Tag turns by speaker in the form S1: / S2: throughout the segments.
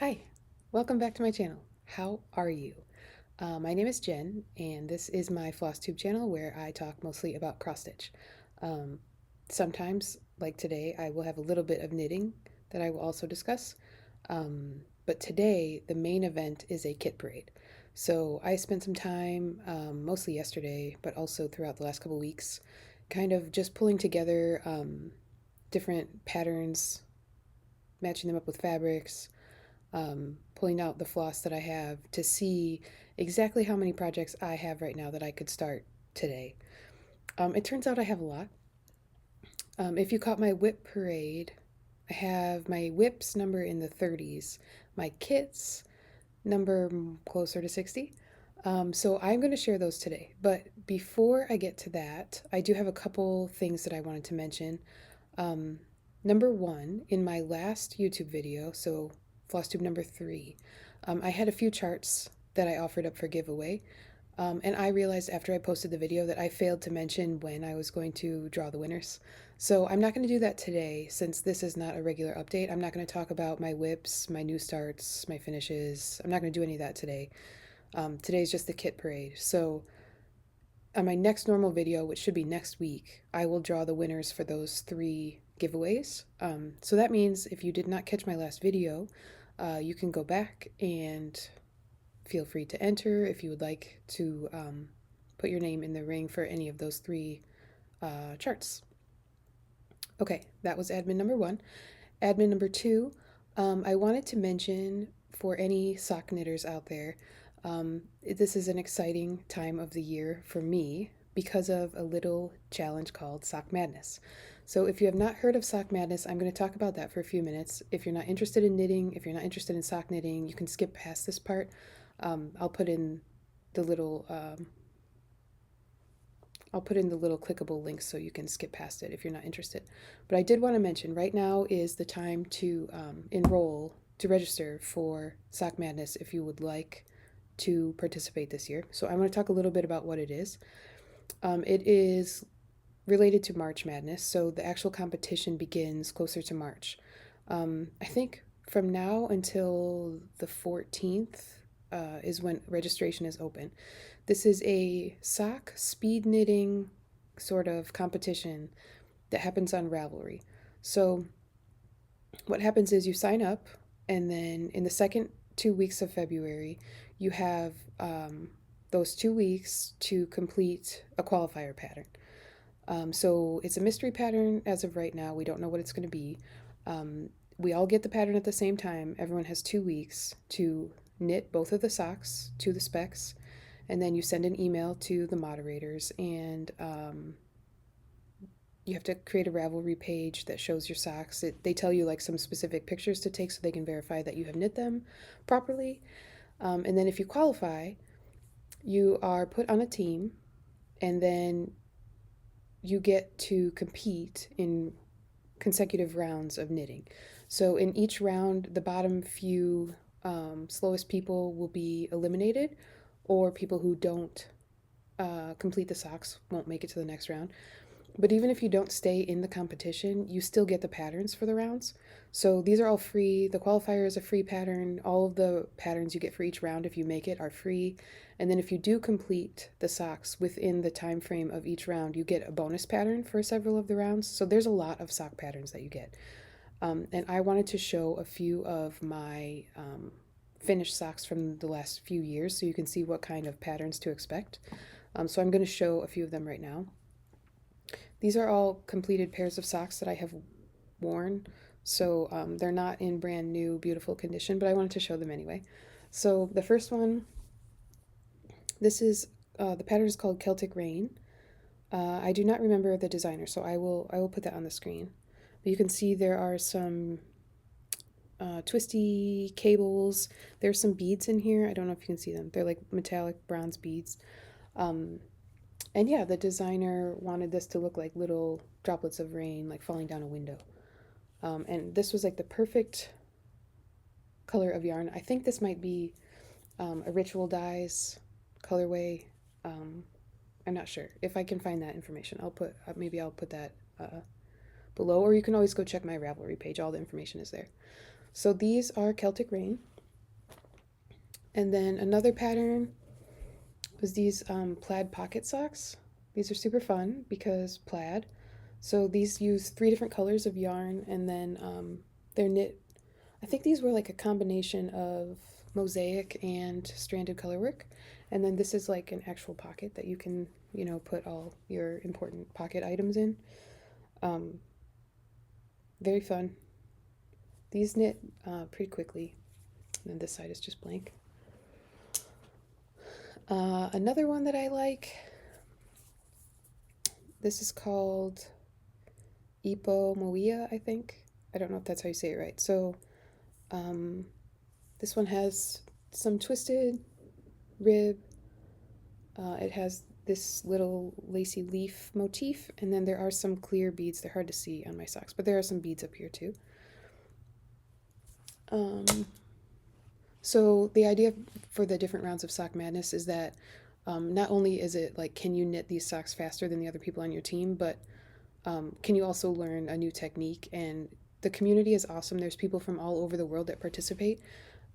S1: Hi, welcome back to my channel. How are you? My name is Jen, and this is my Flosstube channel where I talk mostly about cross stitch. Um, Sometimes, like today, I will have a little bit of knitting that I will also discuss. But today, the main event is a kit parade. So I spent some time, mostly yesterday, but also throughout the last couple weeks, kind of just pulling together different patterns, matching them up with fabrics, pulling out the floss that I have to see exactly how many projects I have right now that I could start today. It turns out I have a lot. If you caught my whip parade, I have my whips number in the 30s, my kits number closer to 60. So I'm going to share those today. But before I get to that, I do have a couple things that I wanted to mention. Um, Number one, in my last YouTube video, so Flosstube number 3, I had a few charts that I offered up for giveaway. And I realized after I posted the video that I failed to mention when I was going to draw the winners. So I'm not going to do that today since this is not a regular update. I'm not going to talk about my whips, my new starts, my finishes. I'm not going to do any of that today. Today's just the kit parade. So on my next normal video, which should be next week, I will draw the winners for those 3 giveaways. So that means if you did not catch my last video, you can go back and feel free to enter if you would like to put your name in the ring for any of those 3 charts. Okay, that was admin number 1. Admin number 2, I wanted to mention for any sock knitters out there, this is an exciting time of the year for me because of a little challenge called Sock Madness. So if you have not heard of Sock Madness, I'm going to talk about that for a few minutes. If you're not interested in knitting, if you're not interested in sock knitting, you can skip past this part. I'll put in the little clickable links so you can skip past it if you're not interested. But I did want to mention right now is the time to enroll to register for Sock Madness if you would like to participate this year. So I want to talk a little bit about what it is. It is related to March Madness, so the actual competition begins closer to March. I think from now until the 14th is when registration is open. This is a sock speed knitting sort of competition that happens on Ravelry. So what happens is you sign up, and then in the second 2 weeks of February, you have those 2 weeks to complete a qualifier pattern. So it's a mystery pattern as of right now. We don't know what it's going to be. We all get the pattern at the same time. Everyone has 2 weeks to knit both of the socks to the specs, and then you send an email to the moderators, and you have to create a Ravelry page that shows your socks. They tell you like some specific pictures to take so they can verify that you have knit them properly. And then if you qualify, you are put on a team, and then you get to compete in consecutive rounds of knitting. So in each round, the bottom few slowest people will be eliminated, or people who don't complete the socks won't make it to the next round. But even if you don't stay in the competition, you still get the patterns for the rounds. So these are all free. The qualifier is a free pattern. All of the patterns you get for each round, if you make it, are free. And then if you do complete the socks within the time frame of each round, you get a bonus pattern for several of the rounds. So there's a lot of sock patterns that you get. And I wanted to show a few of my finished socks from the last few years so you can see what kind of patterns to expect. So I'm going to show a few of them right now. These are all completed pairs of socks that I have worn, so they're not in brand new, beautiful condition, but I wanted to show them anyway. So the first one, this is, the pattern is called Celtic Rain. I do not remember the designer, so I will put that on the screen. But you can see there are some twisty cables. There's some beads in here. I don't know if you can see them. They're like metallic bronze beads. And yeah, the designer wanted this to look like little droplets of rain, like falling down a window. And this was like the perfect color of yarn. I think this might be a Ritual Dyes colorway. I'm not sure. If I can find that information, I'll put, maybe I'll put that below, or you can always go check my Ravelry page. All the information is there. So these are Celtic Rain. And then another pattern was these plaid pocket socks. These are super fun because plaid. So these use 3 different colors of yarn, and then they're knit. I think these were like a combination of mosaic and stranded colorwork. And then this is like an actual pocket that you can, put all your important pocket items in. Very fun. These knit pretty quickly. And then this side is just blank. Another one that I like, this is called Ipo Moia, I think. I don't know if that's how you say it right. So this one has some twisted rib. It has this little lacy leaf motif, and then there are some clear beads. They're hard to see on my socks, but there are some beads up here too. So the idea for the different rounds of Sock Madness is that not only is it like, can you knit these socks faster than the other people on your team, but can you also learn a new technique? And the community is awesome. There's people from all over the world that participate.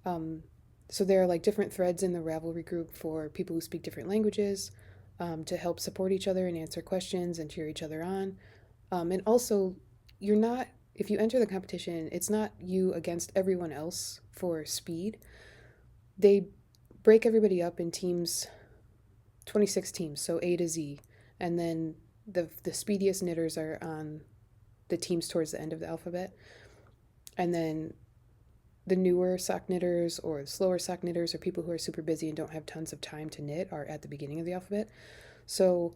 S1: So there are like different threads in the Ravelry group for people who speak different languages to help support each other and answer questions and cheer each other on. And also, if you enter the competition, it's not you against everyone else for speed. They break everybody up in teams, 26 teams, so A to Z. And then the speediest knitters are on the teams towards the end of the alphabet. And then the newer sock knitters or the slower sock knitters or people who are super busy and don't have tons of time to knit are at the beginning of the alphabet. So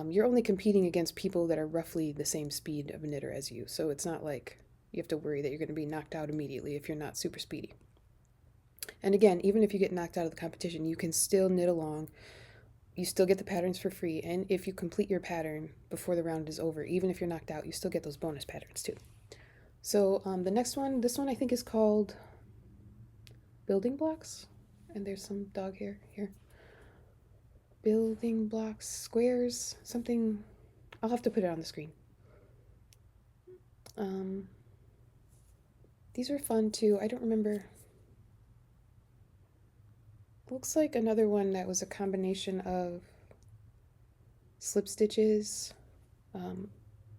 S1: you're only competing against people that are roughly the same speed of a knitter as you. So it's not like you have to worry that you're going to be knocked out immediately if you're not super speedy. And again, even if you get knocked out of the competition, you can still knit along. You still get the patterns for free. And if you complete your pattern before the round is over, even if you're knocked out, you still get those bonus patterns too. So the next one, this one I think is called Building Blocks. And there's some dog hair here. Building blocks, squares, something. I'll have to put it on the screen. These are fun too. I don't remember. Looks like another one that was a combination of slip stitches and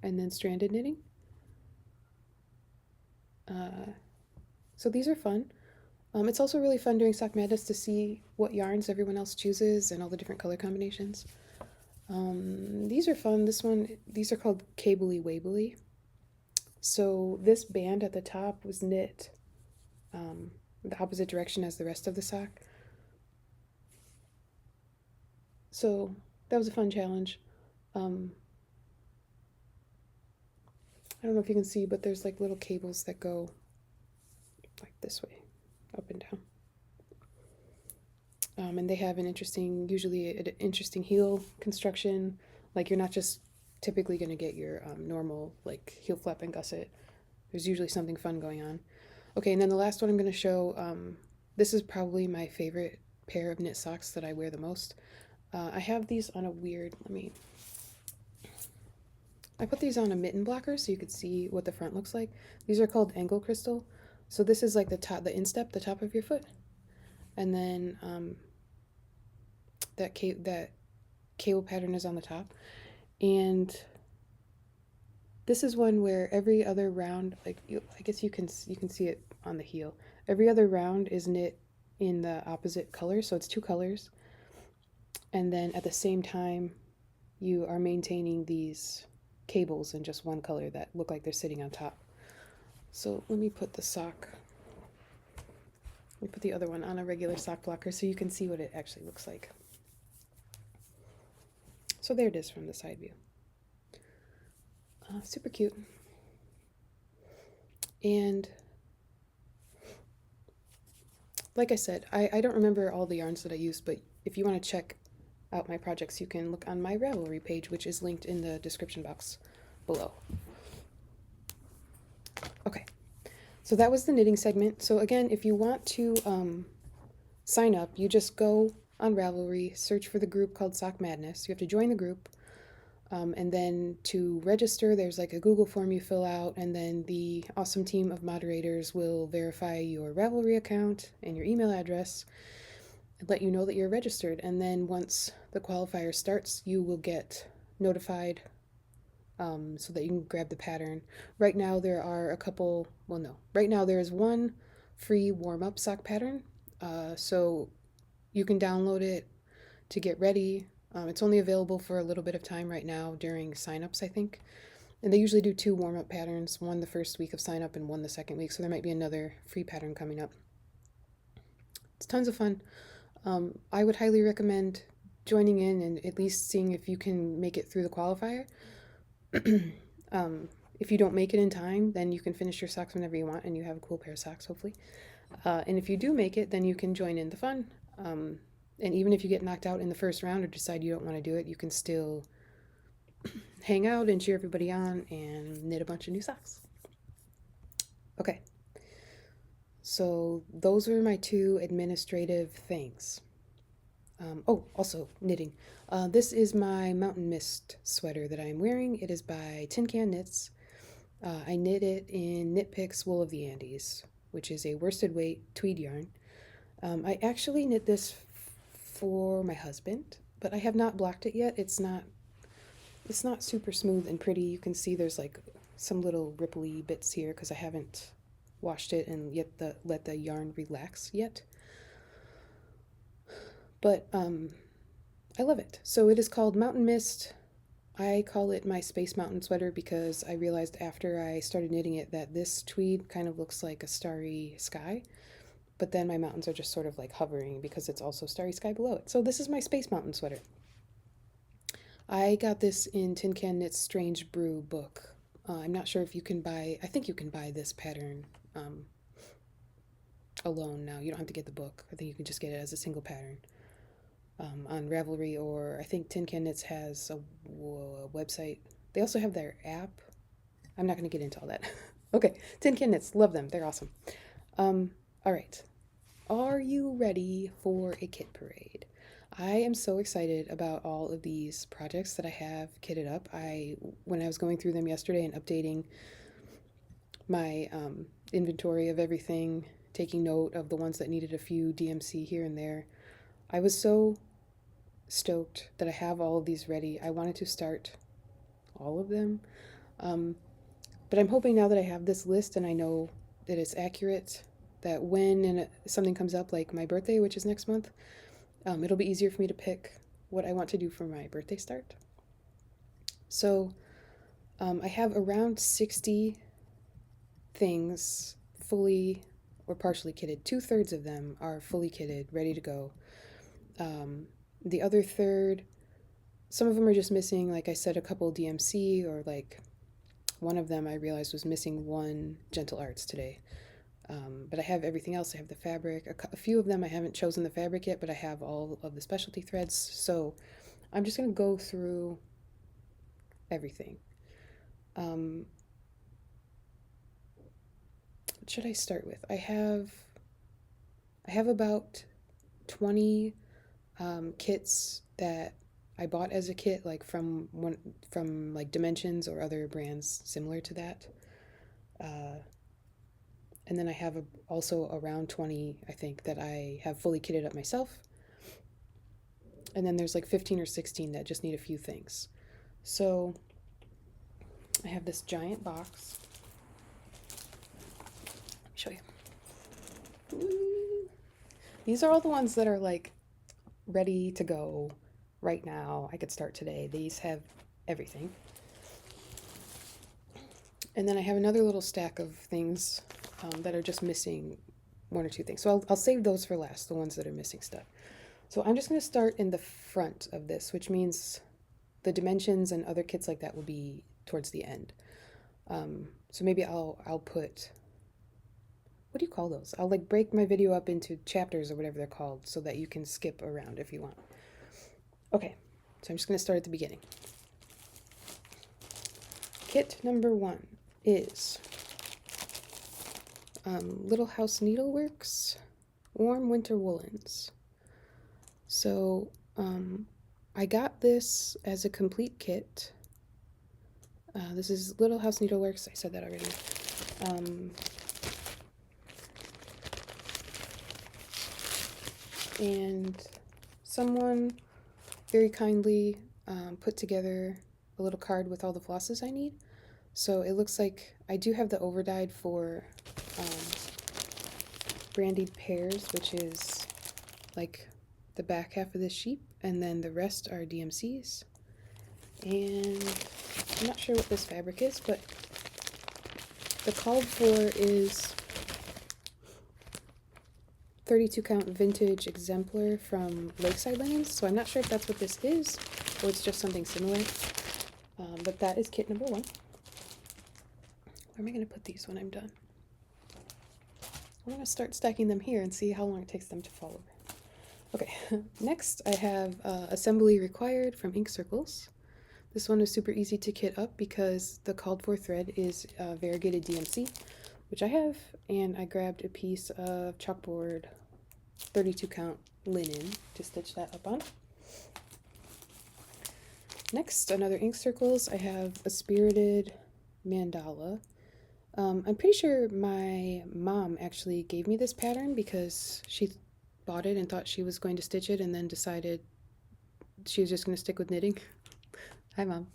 S1: then stranded knitting. So these are fun. It's also really fun during Sock Madness to see what yarns everyone else chooses and all the different color combinations. These are fun. These are called Cabley Wabley. So this band at the top was knit the opposite direction as the rest of the sock. So that was a fun challenge. I don't know if you can see, but there's like little cables that go like this way, up and down. And they have usually an interesting heel construction. Like you're not just typically going to get your normal like heel flap and gusset. There's usually something fun going on. Okay, and then the last one I'm going to show, this is probably my favorite pair of knit socks that I wear the most. I have these on a weird, I put these on a mitten blocker so you could see what the front looks like. These are called angle crystal. So this is like the instep, the top of your foot. And then that cable pattern is on the top. And this is one where every other round, I guess you can see it on the heel. Every other round is knit in the opposite color, so it's 2 colors. And then at the same time, you are maintaining these cables in just one color that look like they're sitting on top. So let me put the other one on a regular sock blocker so you can see what it actually looks like. So there it is from the side view. Super cute. And like I said, I don't remember all the yarns that I used, but if you want to check out my projects, you can look on my Ravelry page, which is linked in the description box below. Okay, so that was the knitting segment. So again, if you want to sign up, you just go on Ravelry, search for the group called Sock Madness. You have to join the group. And then to register, there's like a Google form you fill out, and then the awesome team of moderators will verify your Ravelry account and your email address and let you know that you're registered. And then once the qualifier starts, you will get notified so that you can grab the pattern. Right now, there are a couple, well, no, right now there is one free warm up sock pattern. So you can download it to get ready. It's only available for a little bit of time right now during signups, I think. And they usually do 2 warm up patterns, one the first week of sign up and one the second week. So there might be another free pattern coming up. It's tons of fun. I would highly recommend joining in and at least seeing if you can make it through the qualifier. If you don't make it in time, then you can finish your socks whenever you want and you have a cool pair of socks, hopefully. And if you do make it, then you can join in the fun. And even if you get knocked out in the first round or decide you don't want to do it, you can still hang out and cheer everybody on and knit a bunch of new socks. Okay, so those are my 2 administrative things. Oh, also knitting. This is my Mountain Mist sweater that I'm wearing. It is by Tincanknits. I knit it in Knit Picks Wool of the Andes, which is a worsted weight tweed yarn. I actually knit this for my husband, but I have not blocked it yet. It's not super smooth and pretty. You can see there's like some little ripply bits here because I haven't washed it and yet let the yarn relax yet. But I love it. So it is called Mountain Mist. I call it my Space Mountain sweater because I realized after I started knitting it that this tweed kind of looks like a starry sky. But then my mountains are just sort of like hovering because it's also starry sky below it. So this is my Space Mountain sweater. I got this in Tincanknits' Strange Brew book. I'm not sure if you can buy, I think you can buy this pattern alone now. You don't have to get the book. I think you can just get it as a single pattern on Ravelry, or I think Tincanknits has a website. They also have their app. I'm not going to get into all that. Okay, Tincanknits, love them. They're awesome. All right. Are you ready for a kit parade? I am so excited about all of these projects that I have kitted up. When I was going through them yesterday and updating my inventory of everything, taking note of the ones that needed a few DMC here and there, I was so stoked that I have all of these ready. I wanted to start all of them. But I'm hoping now that I have this list and I know that it's accurate, that when something comes up like my birthday, which is next month, it'll be easier for me to pick what I want to do for my birthday start. So I have around 60 things fully or partially kitted. 2/3 of them are fully kitted, ready to go. The other third, some of them are just missing, like I said, a couple DMC, or like one of them I realized was missing 1 Gentle Arts today. But I have everything else. I have the fabric. A few of them I haven't chosen the fabric yet, but I have all of the specialty threads. So I'm just going to go through everything. What should I start with? I have about 20 kits that I bought as a kit, like from like Dimensions or other brands similar to that. And then I have also around 20, I think, that I have fully kitted up myself. And then there's like 15 or 16 that just need a few things. So I have this giant box. Let me show you. These are all the ones that are like ready to go right now. I could start today. These have everything. And then I have another little stack of things that are just missing 1 or 2 things. So I'll save those for last, the ones that are missing stuff. So I'm just going to start in the front of this, which means the Dimensions and other kits like that will be towards the end. So maybe I'll put, what do you call those? I'll like break my video up into chapters or whatever they're called so that you can skip around if you want. Okay, so I'm just going to start at the beginning. Kit number 1 is Little House Needleworks Warm Winter Woolens. So I got this as a complete kit This is Little House Needleworks. I said that already. And someone very kindly put together a little card with all the flosses I need. So it looks like I do have the overdyed for brandied pears, which is like the back half of this sheep, and then the rest are DMCs. And I'm not sure what this fabric is, but the called for is 32 count vintage exemplar from Lakeside Linens, so I'm not sure if that's what this is or it's just something similar. But that is kit number 1. Where am I going to put these when I'm done? I'm going to start stacking them here and see how long it takes them to fall over. Okay, next I have Assembly Required from Ink Circles. This one is super easy to kit up because the called for thread is variegated DMC, which I have, and I grabbed a piece of chalkboard 32 count linen to stitch that up on. Next, another Ink Circles, I have a Spirited Mandala. I'm pretty sure my mom actually gave me this pattern because she bought it and thought she was going to stitch it and then decided she was just going to stick with knitting. Hi, Mom.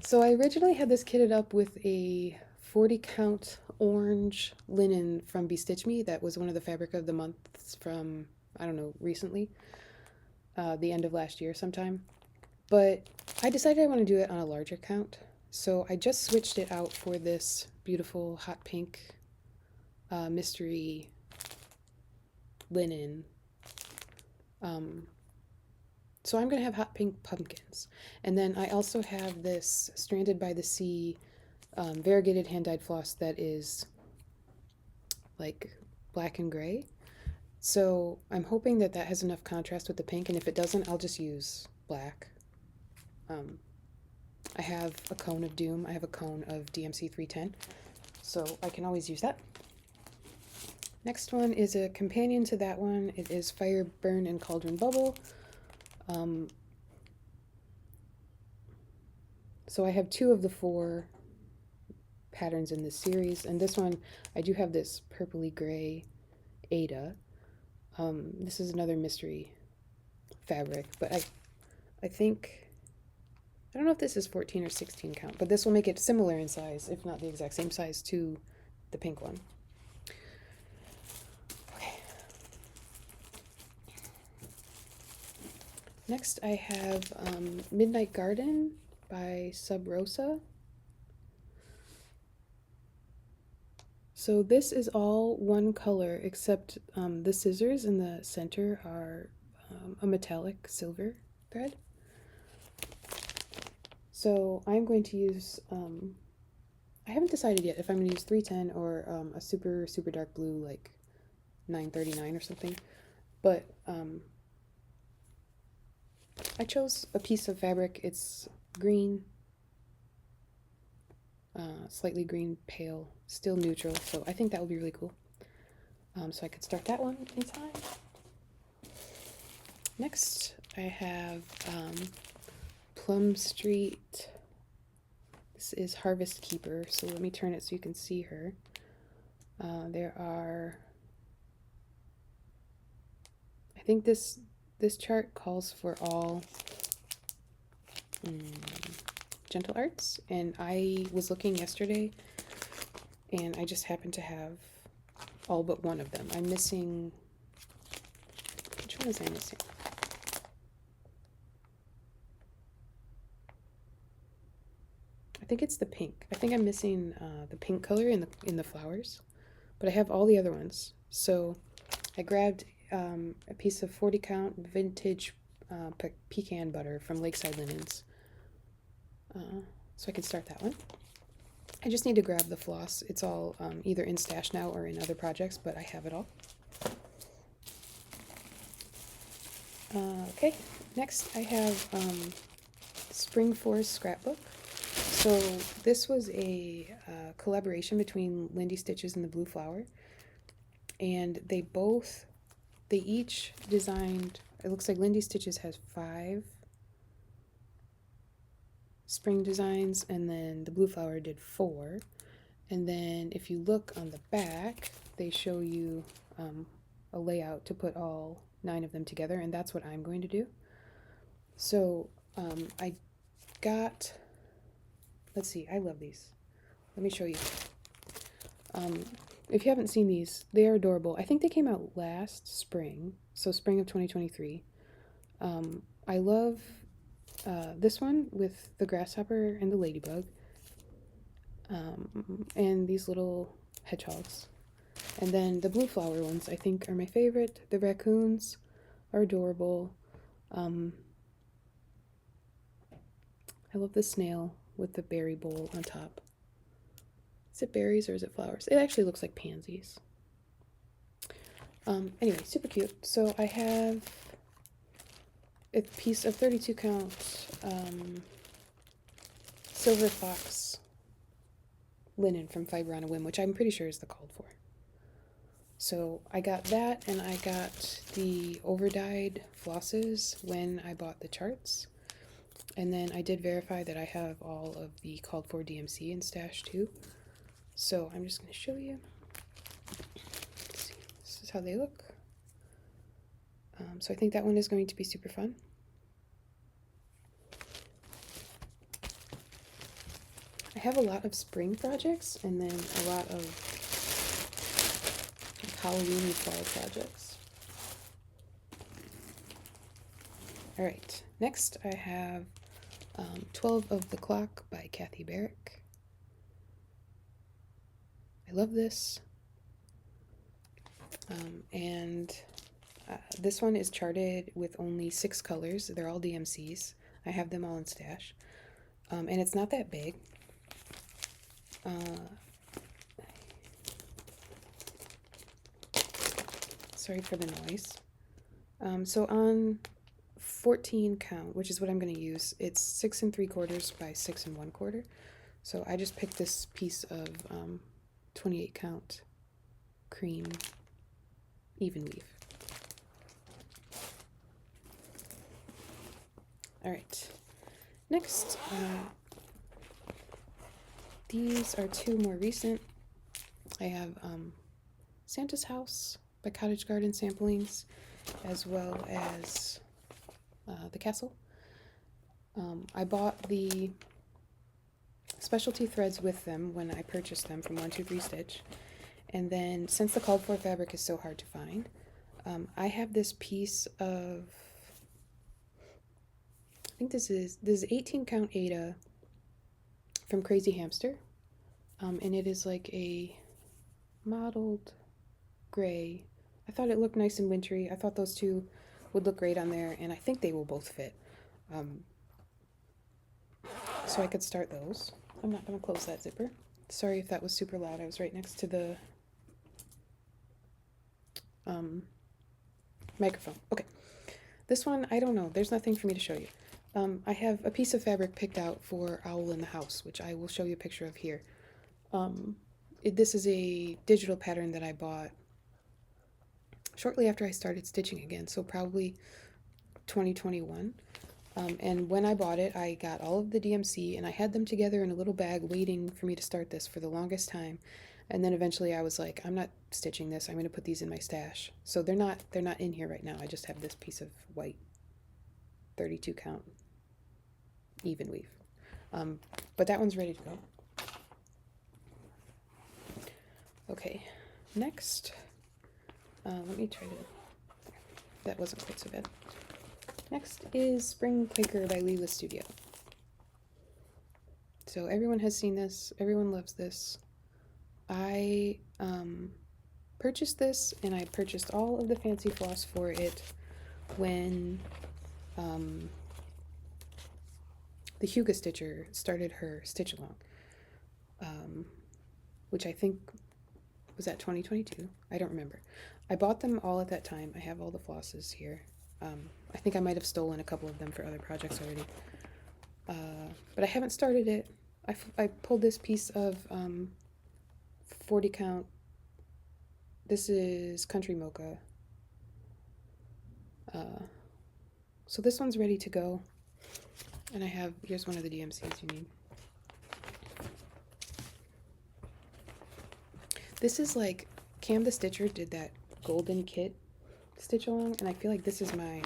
S1: So I originally had this kitted up with a 40 count orange linen from Bestitch Me. That was one of the fabric of the months from, I don't know, recently, the end of last year sometime. But I decided I want to do it on a larger count. So I just switched it out for this beautiful hot pink mystery linen. So I'm going to have hot pink pumpkins. And then I also have this Stranded by the Sea variegated hand-dyed floss that is like black and gray. So I'm hoping that that has enough contrast with the pink, and if it doesn't, I'll just use black. I have a cone of Doom. I have a cone of DMC 310, so I can always use that. Next one is a companion to that one. It is Fire, Burn, and Cauldron Bubble. So I have 2 of the 4 patterns in this series, and this one I do have this purpley gray Ada. This is another mystery fabric, but I think, I don't know if this is 14 or 16 count, but this will make it similar in size, if not the exact same size, to the pink one. Okay. Next I have Midnight Garden by Sub Rosa. So this is all one color, except the scissors in the center are a metallic silver thread. So I'm going to use, I haven't decided yet if I'm going to use 310 or a super dark blue, like 939 or something. But I chose a piece of fabric. It's green, slightly green pale, still neutral, so I think that would be really cool. So I could start that one in time. Next I have Plum Street. This is Harvest Keeper, so let me turn it so you can see her. There are, I think this chart calls for all gentle arts, and I was looking yesterday and I just happen to have all but one of them. I'm missing, which one is I missing? I think it's the pink. I think I'm missing the pink color in the flowers, but I have all the other ones. So I grabbed a piece of 40 count vintage pecan butter from Lakeside Linens, so I can start that one. I just need to grab the floss. It's all either in stash now or in other projects, but I have it all. Okay, next I have Spring Forest Scrapbook. So this was a collaboration between Lindy Stitches and the Blue Flower, and they each designed, it looks like Lindy Stitches has 5 spring designs, and then the blue flower did 4. And then if you look on the back, they show you a layout to put all 9 of them together, and that's what I'm going to do. So I got, let's see, I love these. Let me show you. If you haven't seen these, they are adorable. I think they came out last spring, so spring of 2023. I love this one with the grasshopper and the ladybug, and these little hedgehogs. And then the blue flower ones I think are my favorite. The raccoons are adorable. I love the snail with the berry bowl on top. Is it berries or is it flowers? It actually looks like pansies. Anyway, super cute. So I have a piece of 32 count silver fox linen from Fiber on a Whim, which I'm pretty sure is the called for. So I got that, and I got the overdyed flosses when I bought the charts. And then I did verify that I have all of the called for DMC in stash too. So I'm just going to show you. Let's see. This is how they look. So I think that one is going to be super fun. I have a lot of spring projects and then a lot of Halloween fall projects. Alright, next I have 12 of the Clock by Kathy Barrick. I love this. This one is charted with only 6 colors. They're all DMCs. I have them all in stash. And it's not that big. Sorry for the noise. So on 14 count, which is what I'm going to use, it's 6 3/4 by 6 1/4. So I just picked this piece of 28 count cream even weave. Alright, next, these are 2 more recent. I have Santa's House by Cottage Garden Samplings, as well as the Castle. I bought the specialty threads with them when I purchased them from 123 Stitch, and then since the called for fabric is so hard to find, I have this piece of, I think this is 18 count Ada from Crazy Hamster, and it is like a mottled gray. I thought it looked nice and wintry. I thought those 2 would look great on there, and I think they will both fit. So I could start those. I'm not going to close that zipper. Sorry if that was super loud. I was right next to the microphone. Okay. This one, I don't know. There's nothing for me to show you. I have a piece of fabric picked out for Owl in the House, which I will show you a picture of here. This is a digital pattern that I bought shortly after I started stitching again, so probably 2021. And when I bought it, I got all of the DMC, and I had them together in a little bag waiting for me to start this for the longest time. And then eventually I was like, I'm not stitching this. I'm going to put these in my stash. So they're not in here right now. I just have this piece of white 32 count even weave. But that one's ready to go. Okay, next, let me try to, that wasn't quite so bad. Next is Spring Quaker by Leela Studio. So everyone has seen this, everyone loves this. I purchased this, and I purchased all of the fancy floss for it when the Huga Stitcher started her stitch along, which I think was that 2022. I don't remember. I bought them all at that time. I have all the flosses here. I think I might have stolen a couple of them for other projects already. But I haven't started it. I pulled this piece of 40 count. This is Country Mocha. So this one's ready to go. And here's one of the DMCs you need. This is like, Cam the Stitcher did that golden kit stitch along, and I feel like this is like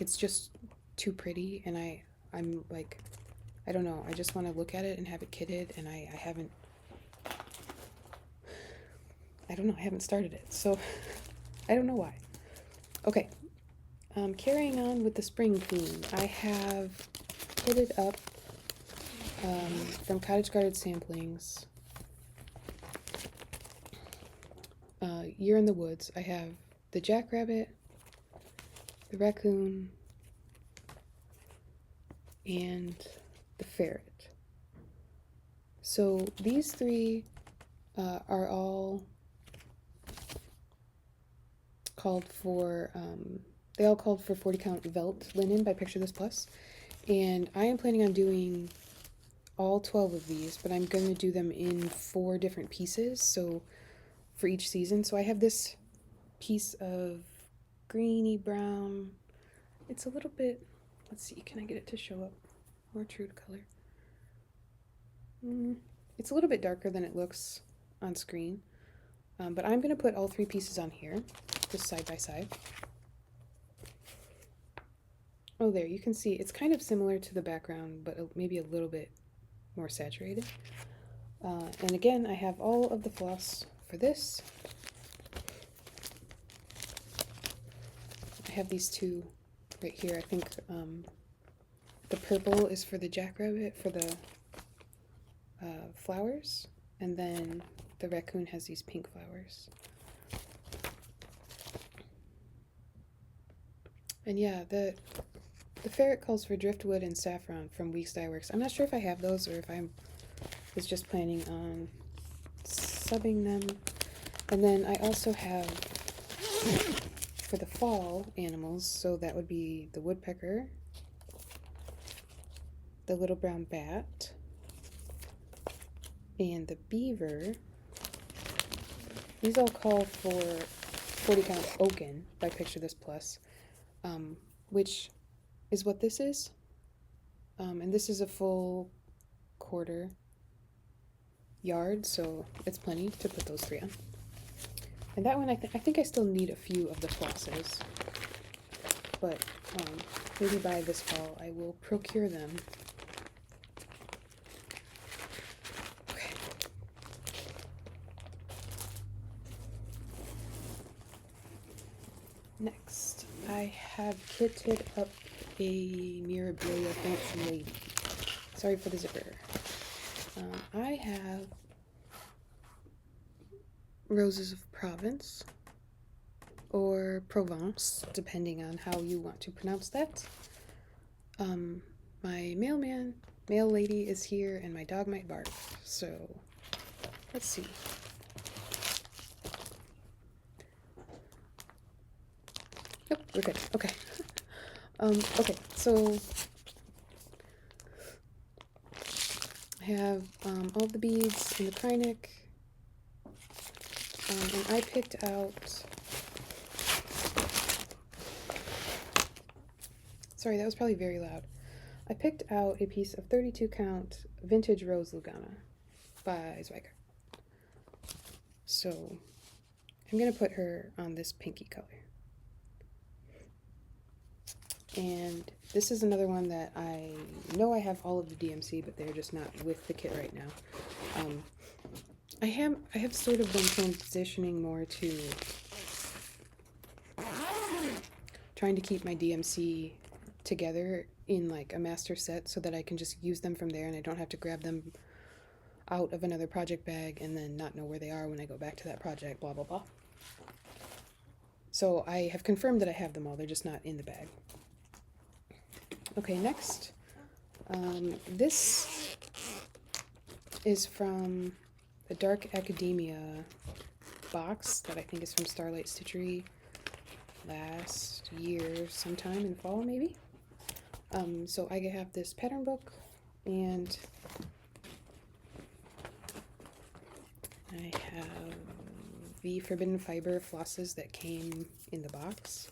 S1: it's just too pretty, and I'm like, I don't know, I just want to look at it and have it kitted, and I don't know, I haven't started it, so I don't know why. Okay, carrying on with the spring theme, I have kitted up from Cottage Garden Samplings, Year in the Woods. I have the jackrabbit, the raccoon, and the ferret. So these three are all called for, they all called for 40 count Velt linen by Picture This Plus. And I am planning on doing all 12 of these, but I'm going to do them in 4 different pieces, so for each season. So I have this piece of greeny brown. It's a little bit, let's see, can I get it to show up more true to color? It's a little bit darker than it looks on screen, but I'm going to put all 3 pieces on here, just side by side. Oh, there, you can see it's kind of similar to the background, but maybe a little bit more saturated. And again, I have all of the floss for this. I have these 2 right here. I think the purple is for the jackrabbit, for the flowers, and then the raccoon has these pink flowers. And yeah, the ferret calls for driftwood and saffron from Weeks Dye Works. I'm not sure if I have those or if I was just planning on subbing them. And then I also have for the fall animals, so that would be the woodpecker, the little brown bat, and the beaver. These all call for 40 count oaken by Picture This Plus, which is what this is. And this is a full quarter yard, so it's plenty to put those 3 on. And that one, I think I still need a few of the flosses, but maybe by this fall I will procure them. Okay. Next, I have kitted up a Mirabilia Fancy Lady. Sorry for the zipper. I have Roses of Provence, or Provence, depending on how you want to pronounce that. My mail lady is here, and my dog might bark, so let's see. Yep, we're good. Okay. Okay, so I have all the beads in the Krynic, and I picked out, sorry, that was probably very loud. I picked out a piece of 32 count vintage Rose Lugana by Zweigart. So I'm going to put her on this pinky color. And this is another one that I know I have all of the DMC, but they're just not with the kit right now. I have sort of been transitioning more to trying to keep my DMC together in like a master set so that I can just use them from there and I don't have to grab them out of another project bag and then not know where they are when I go back to that project, blah, blah, blah. So I have confirmed that I have them all, they're just not in the bag. Okay, next. This is from the Dark Academia box that I think is from Starlight Stitchery last year, sometime in the fall maybe. So I have this pattern book, and I have the Forbidden Fiber flosses that came in the box.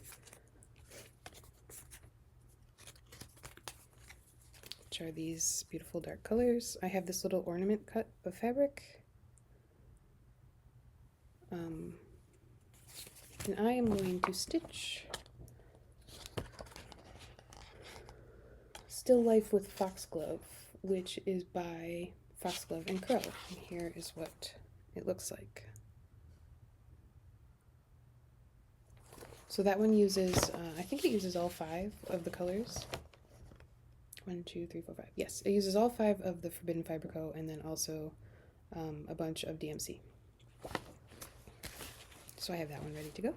S1: which are these beautiful dark colors. I have this little ornament cut of fabric. And I am going to stitch Still Life with Foxglove, which is by Foxglove and Crow. And here is what it looks like. So that one uses, I think it uses all 5 of the colors. 1, 2, 3, 4, 5. Yes, it uses all 5 of the Forbidden Fiber Co. and then also a bunch of DMC. So I have that one ready to go.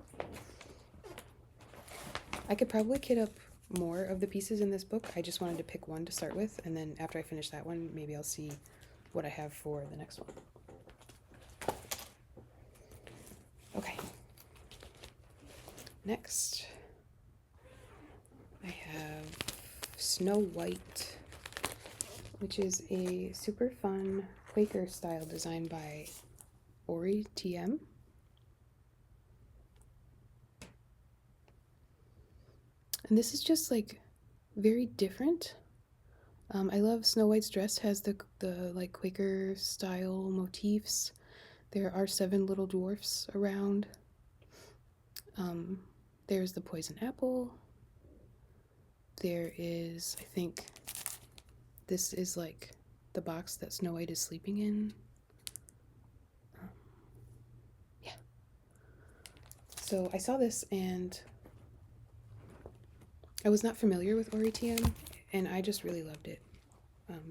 S1: I could probably kit up more of the pieces in this book. I just wanted to pick one to start with, and then after I finish that one, maybe I'll see what I have for the next one. Okay. Next, I have Snow White, which is a super fun Quaker style designed by Ori TM. And this is just like very different. I love Snow White's dress, has the like Quaker style motifs. There are 7 little dwarfs around. There's the poison apple. There is, I think, this is like the box that Snow White is sleeping in. Yeah. So I saw this and I was not familiar with Ori TM, and I just really loved it.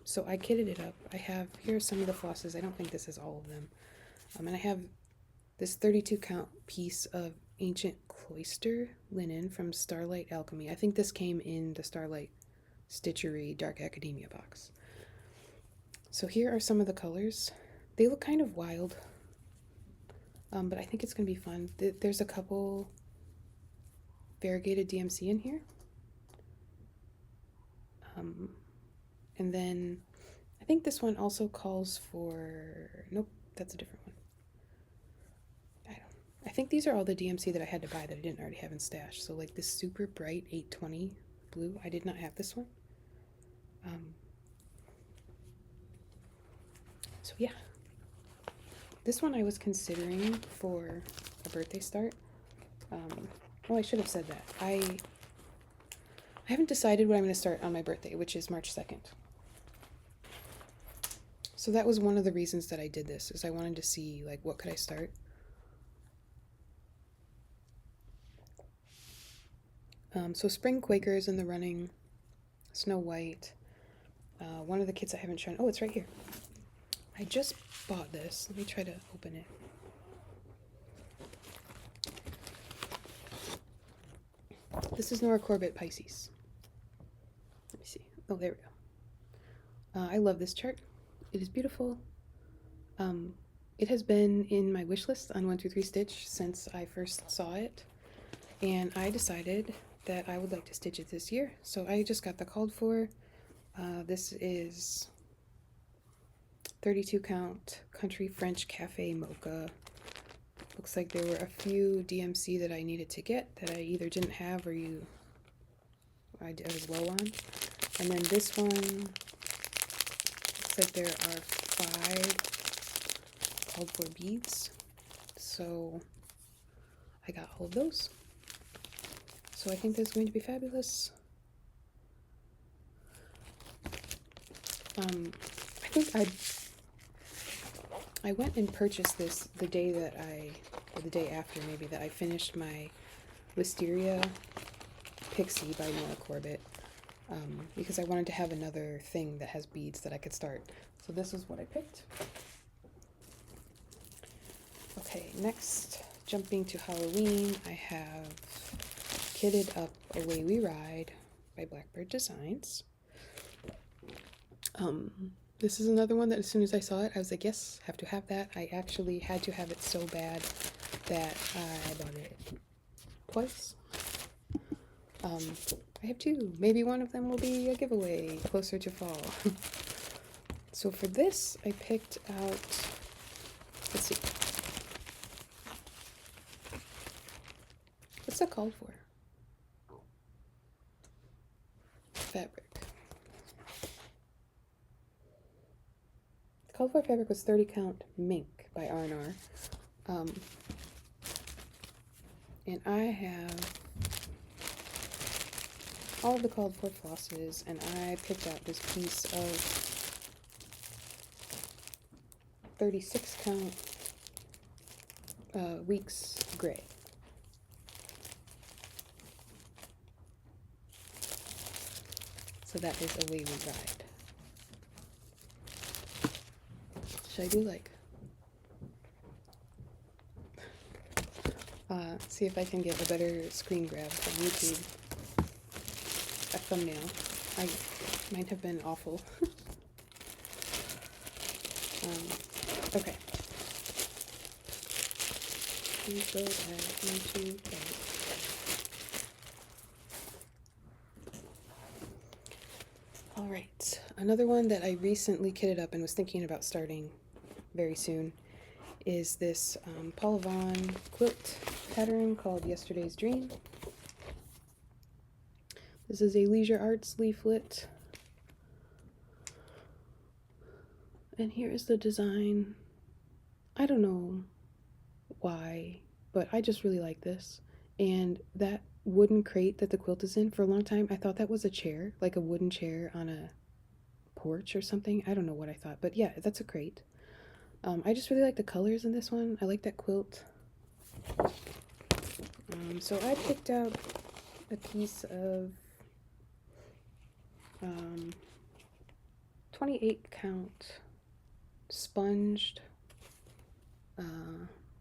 S1: So I kitted it up. I have, here are some of the flosses. I don't think this is all of them. And I have this 32 count piece of ancient cloister linen from Starlight Alchemy. I think this came in the Starlight Stitchery Dark Academia box. So here are some of the colors. They look kind of wild, but I think it's going to be fun. There's a couple variegated DMC in here. And then I think this one also calls for, nope, that's a different one. I think these are all the DMC that I had to buy that I didn't already have in stash. So like this super bright 820 blue, I did not have this one. So yeah, this one I was considering for a birthday start. Well, I should have said that. I haven't decided what I'm going to start on my birthday, which is March 2nd. So that was one of the reasons that I did this, is I wanted to see like what could I start. So Spring Quaker is in the running, Snow White. One of the kits I haven't shown, oh, it's right here. I just bought this. Let me try to open it. This is Nora Corbett Pisces. Let me see. Oh, there we go. I love this chart. It is beautiful. It has been in my wish list on 123 Stitch since I first saw it, and I decided that I would like to stitch it this year. So I just got the called for. This is 32 count Country French Cafe Mocha. Looks like there were a few DMC that I needed to get that I either didn't have or I was low on. And then this one, looks like there are 5 called for beads. So I got all of those. So I think that's going to be fabulous. I think I went and purchased this the day that or the day after maybe, that I finished my Wisteria Pixie by Nora Corbett, because I wanted to have another thing that has beads that I could start. So this is what I picked. Okay, next, jumping to Halloween, I have kitted up Away We Ride by Blackbird Designs. This is another one that as soon as I saw it, I was like, yes, have to have that. I actually had to have it so bad that I bought it twice. I have 2. Maybe one of them will be a giveaway closer to fall. So for this, I picked out, let's see. What's that called for? Fabric. called for fabric was 30 count mink by R&R. And I have all of the called for flosses, and I picked out this piece of 36 count Weeks Gray. So that is Away We Ride. Should I do like, see if I can get a better screen grab from YouTube, a thumbnail. I might have been awful. Okay. Please load into that. Alright, another one that I recently kitted up and was thinking about starting very soon is this Paula Vaughn quilt pattern called Yesterday's Dream. This is a Leisure Arts leaflet. And here is the design. I don't know why, but I just really like this. And that wooden crate that the quilt is in, for a long time I thought that was a chair, like a wooden chair on a porch or something. I don't know what I thought, but yeah, that's a crate. I just really like the colors in this one. I like that quilt. So I picked out a piece of 28 count sponged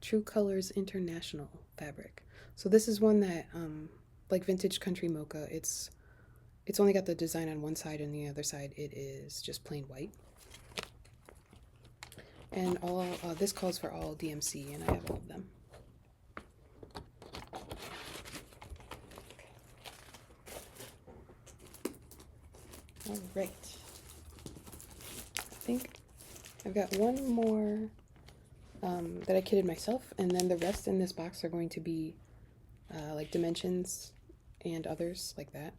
S1: True Colors International fabric. So this is one that like Vintage Country Mocha, it's only got the design on one side, and the other side it is just plain white. And all this calls for all DMC, and I have all of them. All right. I think I've got one more that I kitted myself, and then the rest in this box are going to be like dimensions and others like that.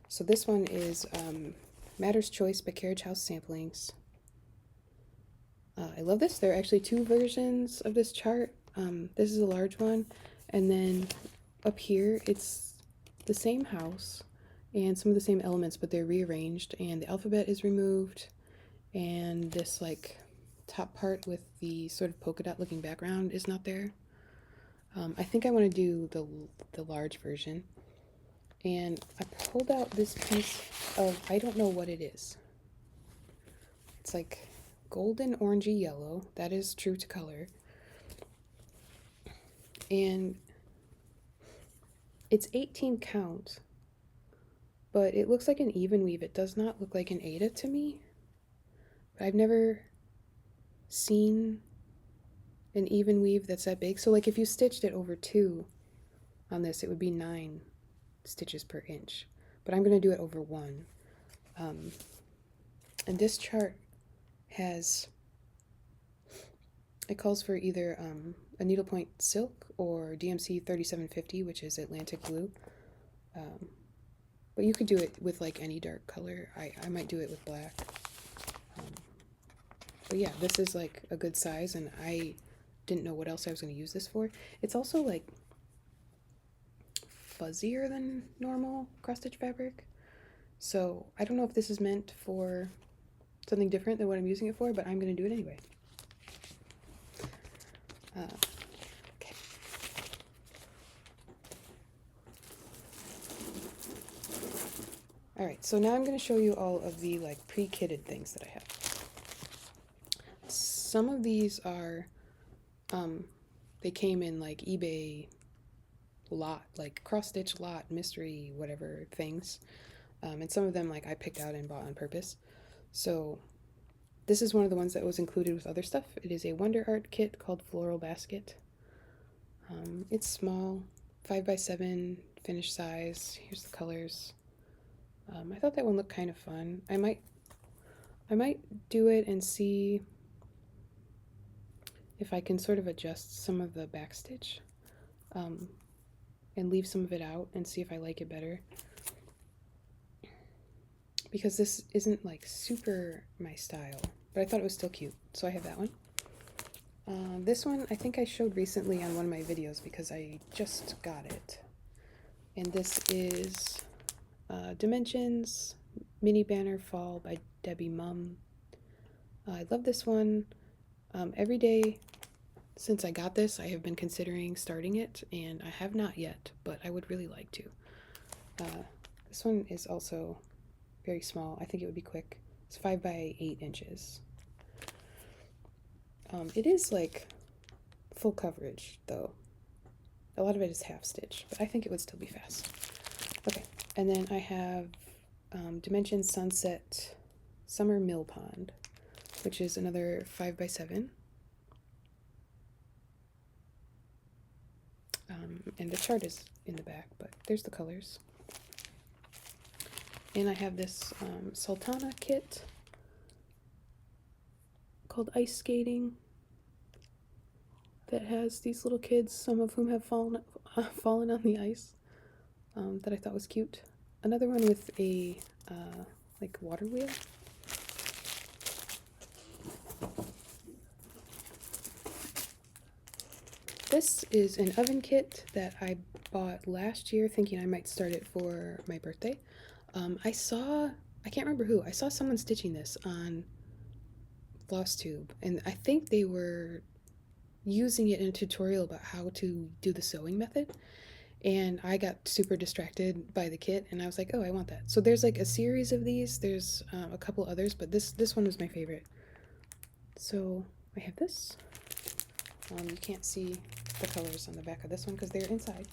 S1: So this one is Matter's Choice by Carriage House Samplings. I love this. There are actually two versions of this chart. This is a large one, and then up here it's the same house and some of the same elements, but they're rearranged, and the alphabet is removed, and this like top part with the sort of polka dot looking background is not there. I think I want to do the large version, and I pulled out this piece of, I don't know what it is. It's like golden orangey yellow. That is true to color. And it's 18 count, but it looks like an even weave. It does not look like an Aida to me. But I've never seen an even weave that's that big. So like if you stitched it over 2 on this, it would be 9 stitches per inch. But I'm going to do it over 1. And this chart has, it calls for either a needlepoint silk or DMC 3750, which is Atlantic blue. But you could do it with like any dark color. I might do it with black. But yeah, this is like a good size, and I didn't know what else I was going to use this for. It's also like fuzzier than normal cross-stitch fabric. So I don't know if this is meant for something different than what I'm using it for, but I'm going to do it anyway. Okay. Alright, so now I'm going to show you all of the like pre-kitted things that I have. Some of these are, they came in like eBay lot, like cross-stitch lot, mystery, whatever things. And some of them like I picked out and bought on purpose. So this is one of the ones that was included with other stuff. It is a Wonder Art kit called Floral Basket. It's small, 5x7 finished size. Here's the colors. I thought that one looked kind of fun. I might do it and see if I can sort of adjust some of the backstitch and leave some of it out and see if I like it better. Because this isn't like super my style. but I thought it was still cute, so I have that one. This one I think I showed recently on one of my videos because I just got it. And this is Dimensions Mini Banner Fall by Debbie Mum. I love this one. Every day since I got this, I have been considering starting it, and I have not yet, but I would really like to. This one is also very small. I think it would be quick. It's 5 by 8 inches. It is like full coverage, though. A lot of it is half stitch, but I think it would still be fast. Okay, and then I have Dimensions Sunset Summer Mill Pond, which is another 5 by 7. And the chart is in the back, but there's the colors. And I have this Sultana kit called Ice Skating that has these little kids, some of whom have fallen on the ice, that I thought was cute. Another one with a like water wheel. This is an oven kit that I bought last year thinking I might start it for my birthday. I can't remember who, I saw someone stitching this on Flosstube, and I think they were using it in a tutorial about how to do the sewing method, and I got super distracted by the kit, and I was like, oh, I want that. So there's like a series of these, there's a couple others, but this one was my favorite. So I have this. You can't see the colors on the back of this one because they're inside.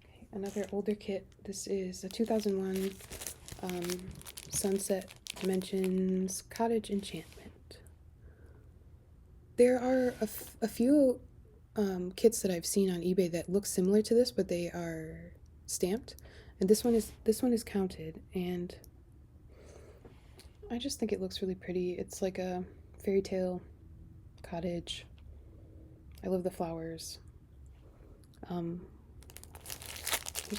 S1: Okay, another older kit. This is a 2001 Sunset Dimensions Cottage Enchantment. There are a few kits that I've seen on eBay that look similar to this, but they are stamped, and this one is counted, and I just think it looks really pretty. It's like a fairy tale cottage. I love the flowers. Here's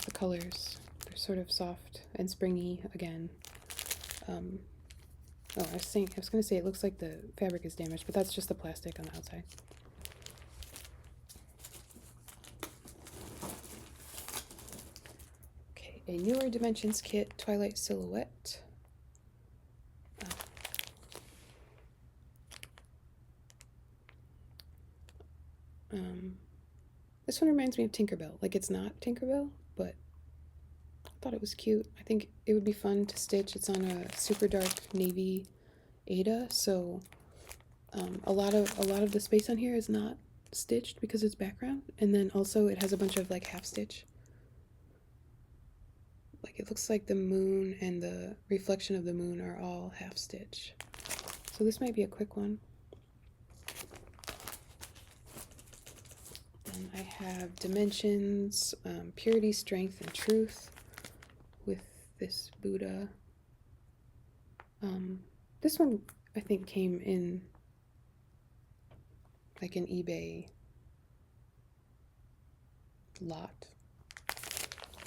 S1: the colors. They're sort of soft and springy again. Oh, I was gonna say it looks like the fabric is damaged, but that's just the plastic on the outside. Okay, a newer Dimensions kit, Twilight Silhouette. This one reminds me of Tinkerbell. Like, it's not Tinkerbell, but I thought it was cute. I think it would be fun to stitch. It's on a super dark navy Ada, so a lot of the space on here is not stitched because it's background, and then also it has a bunch of like half stitch. Like, it looks like the moon and the reflection of the moon are all half stitch. So this might be a quick one. And I have Dimensions, Purity, Strength, and Truth with this Buddha. This one I think came in like an eBay lot.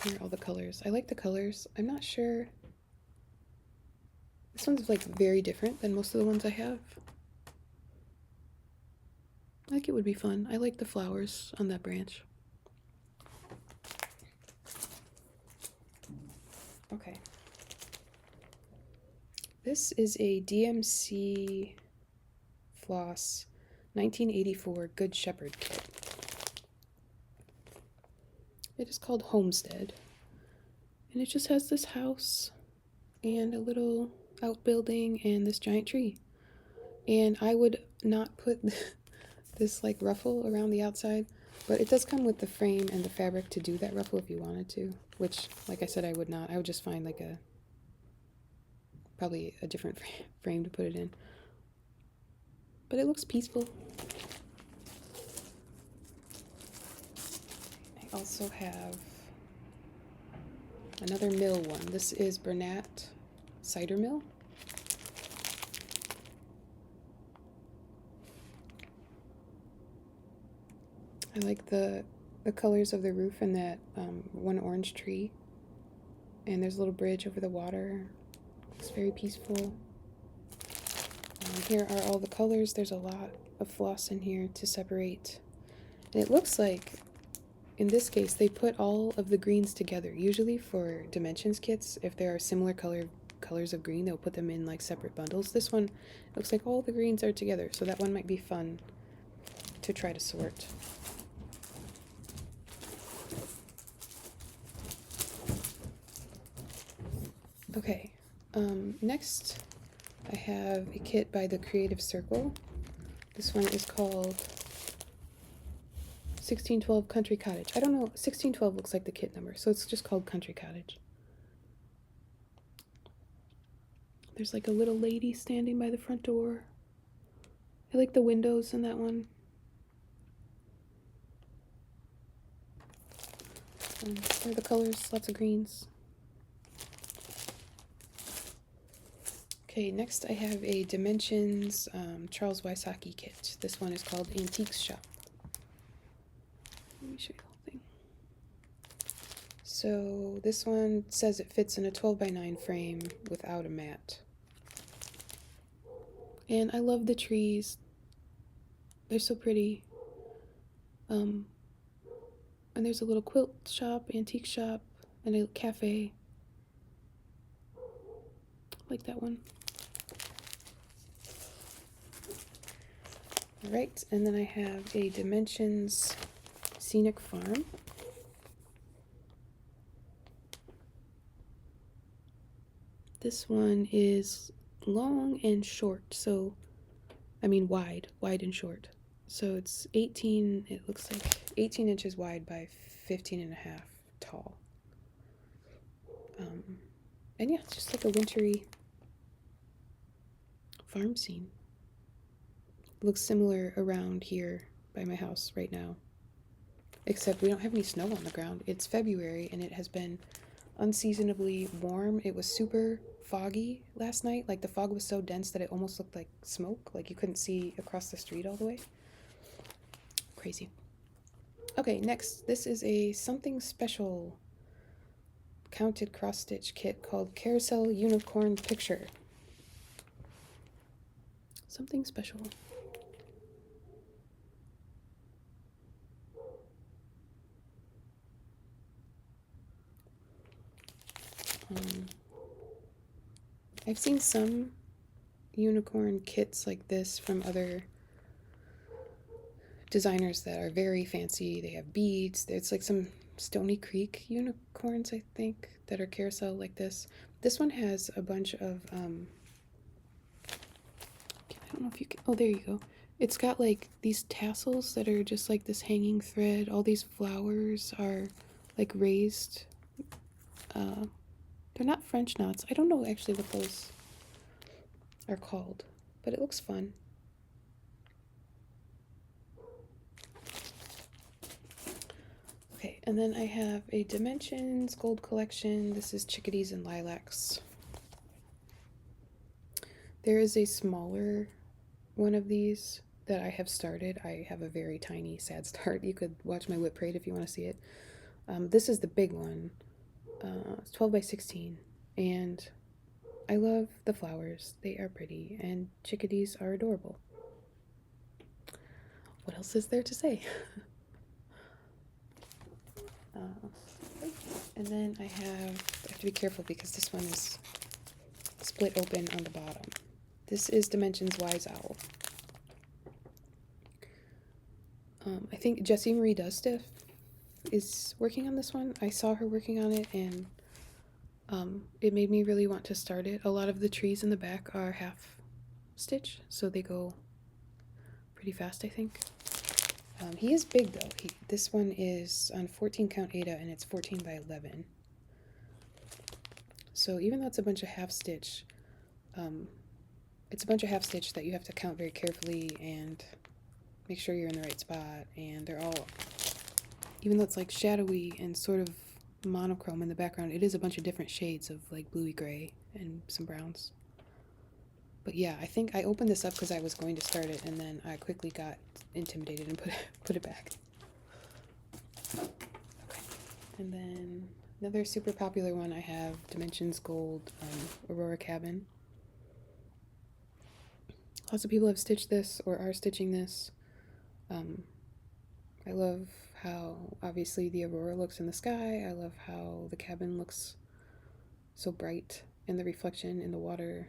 S1: Here are all the colors. I like the colors. I'm not sure. This one's like very different than most of the ones I have. I think it would be fun. I like the flowers on that branch. Okay. This is a DMC Floss 1984 Good Shepherd kit. It is called Homestead, and it just has this house and a little outbuilding and this giant tree. And I would not put this like ruffle around the outside, but it does come with the frame and the fabric to do that ruffle if you wanted to, which, like I said, I would not. I would just find like probably a different frame to put it in. But it looks peaceful. I also have another mill one. This is Bernat Cider Mill. I like the colors of the roof and that one orange tree. And there's a little bridge over the water. It's very peaceful. Here are all the colors. There's a lot of floss in here to separate. And it looks like, in this case, they put all of the greens together. Usually for dimensions kits, if there are similar colors of green, they'll put them in like separate bundles. This one looks like all the greens are together, so that one might be fun to try to sort. Okay, next I have a kit by the Creative Circle. This one is called 1612 Country Cottage. I don't know, 1612 looks like the kit number, so it's just called Country Cottage. There's like a little lady standing by the front door. I like the windows in that one. There are the colors, lots of greens. Okay, next I have a Dimensions Charles Wysocki kit. This one is called Antiques Shop. Let me show you the whole thing. So this one says it fits in a 12x9 frame without a mat. And I love the trees. They're so pretty. And there's a little quilt shop, antique shop, and a cafe. I like that one. Alright, and then I have a Dimensions Scenic Farm. This one is long and short, so, I mean wide and short. So it's 18, it looks like 18 inches wide by 15 and a half tall. And yeah, it's just like a wintry farm scene. It looks similar around here by my house right now, except we don't have any snow on the ground. It's February and it has been unseasonably warm. It was super foggy last night. Like the fog was so dense that it almost looked like smoke, like you couldn't see across the street all the way. Crazy. Okay, next, this is a something special counted cross-stitch kit called Carousel Unicorn Picture. Something special. I've seen some unicorn kits like this from other designers that are very fancy. They have beads. It's like some Stony Creek unicorns, I think, that are carousel like this. This one has a bunch of, I don't know if you can, oh, there you go. It's got like these tassels that are just like this hanging thread. All these flowers are like raised. They're not French knots. I don't know actually what those are called, but it looks fun. Okay, and then I have a Dimensions Gold Collection. This is Chickadees and Lilacs. There is a smaller one of these that I have started. I have a very tiny, sad start. You could watch my whip parade if you want to see it. This is the big one. It's 12 by 16, and I love the flowers. They are pretty, and chickadees are adorable. What else is there to say? And then I have to be careful because this one is split open on the bottom. This is Dimensions Wise Owl. I think Jessie Marie Dustiff is working on this one. I saw her working on it, and it made me really want to start it. A lot of the trees in the back are half stitch, so they go pretty fast, I think. He is big though. This one is on 14 count Ada, and it's 14 by 11. So even though it's a bunch of half stitch, it's a bunch of half stitch that you have to count very carefully and make sure you're in the right spot. And they're all, even though it's like shadowy and sort of monochrome in the background, it is a bunch of different shades of like bluey gray and some browns. But yeah, I think I opened this up because I was going to start it, and then I quickly got intimidated and put it back. Okay. And then Another super popular one I have, Dimensions Gold Aurora Cabin. Lots of people have stitched this or are stitching this. I love how obviously the aurora looks in the sky. I love how the cabin looks so bright and the reflection in the water.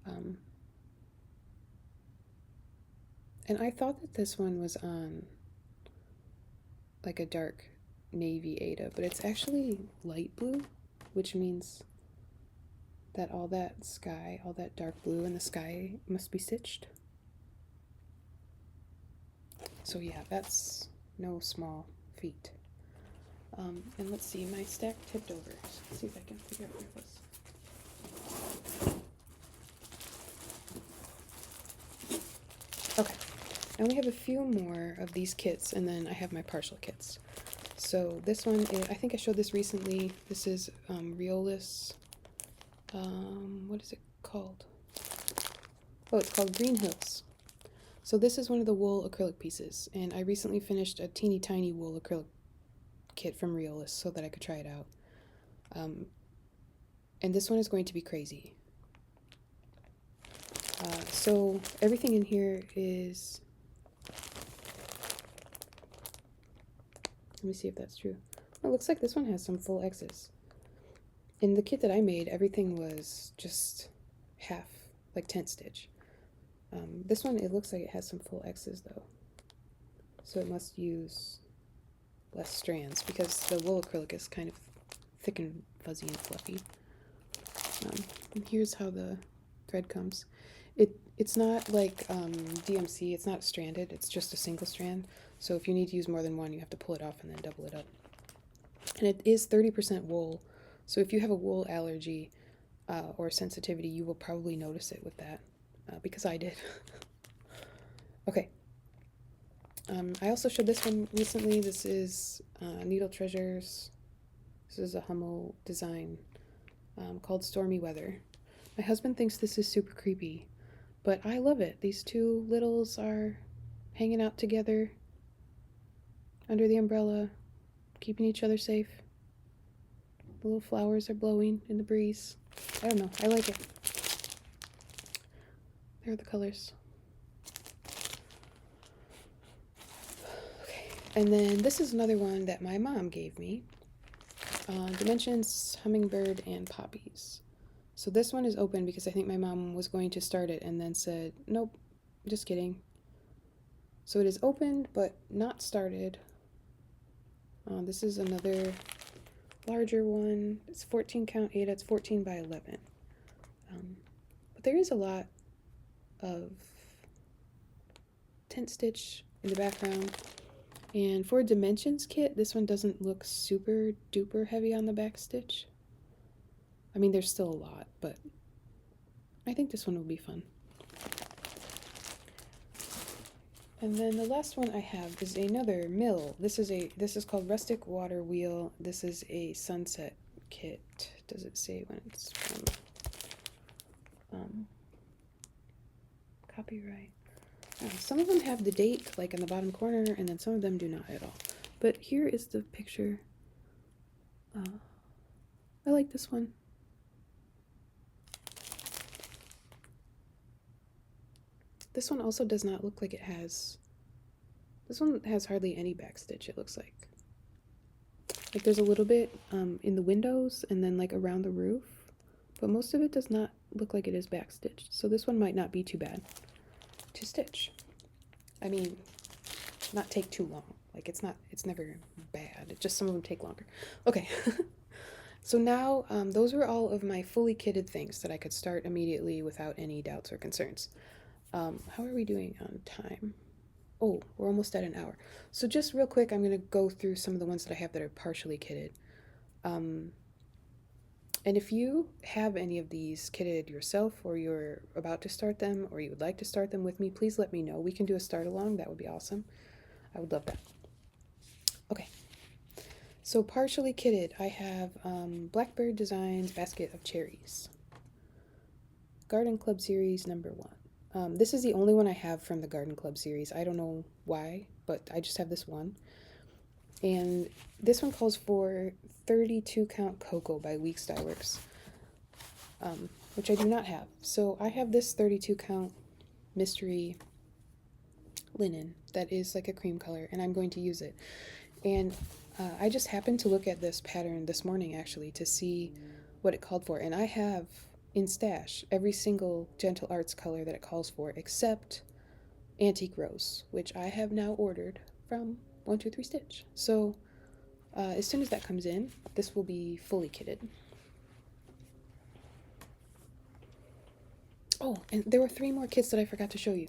S1: And I thought that this one was on like a dark navy Ada, but it's actually light blue, which means that all that sky, all that dark blue in the sky must be stitched. So yeah, that's no small feat. And let's see, my stack tipped over. Let's see if I can figure out where it was. Okay, I only have a few more of these kits, and then I have my partial kits. So this one, I think I showed this recently. This is Reolis. What is it called? Oh, it's called Green Hills. So this is one of the wool acrylic pieces, and I recently finished a teeny tiny wool acrylic kit from Reolis so that I could try it out. And this one is going to be crazy. So everything in here is, let me see if that's true. Oh, it looks like this one has some full X's. In the kit that I made, everything was just half, like tent stitch. This one, it looks like it has some full X's though. So it must use less strands because the wool acrylic is kind of thick and fuzzy and fluffy. And here's how the thread comes. It's not like DMC, it's not stranded, it's just a single strand. So if you need to use more than one, you have to pull it off and then double it up. And it is 30% wool, so if you have a wool allergy or sensitivity, you will probably notice it with that, because I did. Okay. I also showed this one recently. This is Needle Treasures. This is a Hummel design called Stormy Weather. My husband thinks this is super creepy, but I love it. These two littles are hanging out together under the umbrella, keeping each other safe. The little flowers are blowing in the breeze. I don't know, I like it. There are the colors. Okay, and then this is another one that my mom gave me. Dimensions, Hummingbird, and Poppies. So this one is open because I think my mom was going to start it and then said, nope, just kidding. So it is opened but not started. This is another larger one. It's 14 count Ada, it's 14 by 11. But there is a lot of tent stitch in the background. And for a Dimensions kit, this one doesn't look super duper heavy on the back stitch. I mean, there's still a lot, but I think this one will be fun. And then the last one I have is another mill. This is called Rustic Water Wheel. This is a sunset kit. Does it say when it's from? Copyright. Some of them have the date like in the bottom corner, and then some of them do not at all. But here is the picture. I like this one. This one also does not look like it has, this one has hardly any back stitch, it looks like. Like there's a little bit in the windows and then like around the roof, but most of it does not look like it is back stitched. So this one might not be too bad to stitch. I mean, not take too long. Like it's never bad. It's just some of them take longer. Okay. So now those were all of my fully kitted things that I could start immediately without any doubts or concerns. How are we doing on time? Oh, we're almost at an hour. So just real quick, I'm going to go through some of the ones that I have that are partially kitted. And if you have any of these kitted yourself, or you're about to start them, or you would like to start them with me, please let me know. We can do a start along. That would be awesome. I would love that. Okay. So partially kitted, I have Blackbird Designs Basket of Cherries. Garden Club Series number 1. This is the only one I have from the Garden Club series. I don't know why, but I just have this one. And this one calls for 32 count cocoa by Weeks Dye Works, which I do not have. So I have this 32 count mystery linen that is like a cream color, and I'm going to use it. And I just happened to look at this pattern this morning actually to see what it called for, and I have in stash every single Gentle Arts color that it calls for except Antique Rose, which I have now ordered from 123 Stitch. So as soon as that comes in, this will be fully kitted. Oh, and there were 3 more kits that I forgot to show you.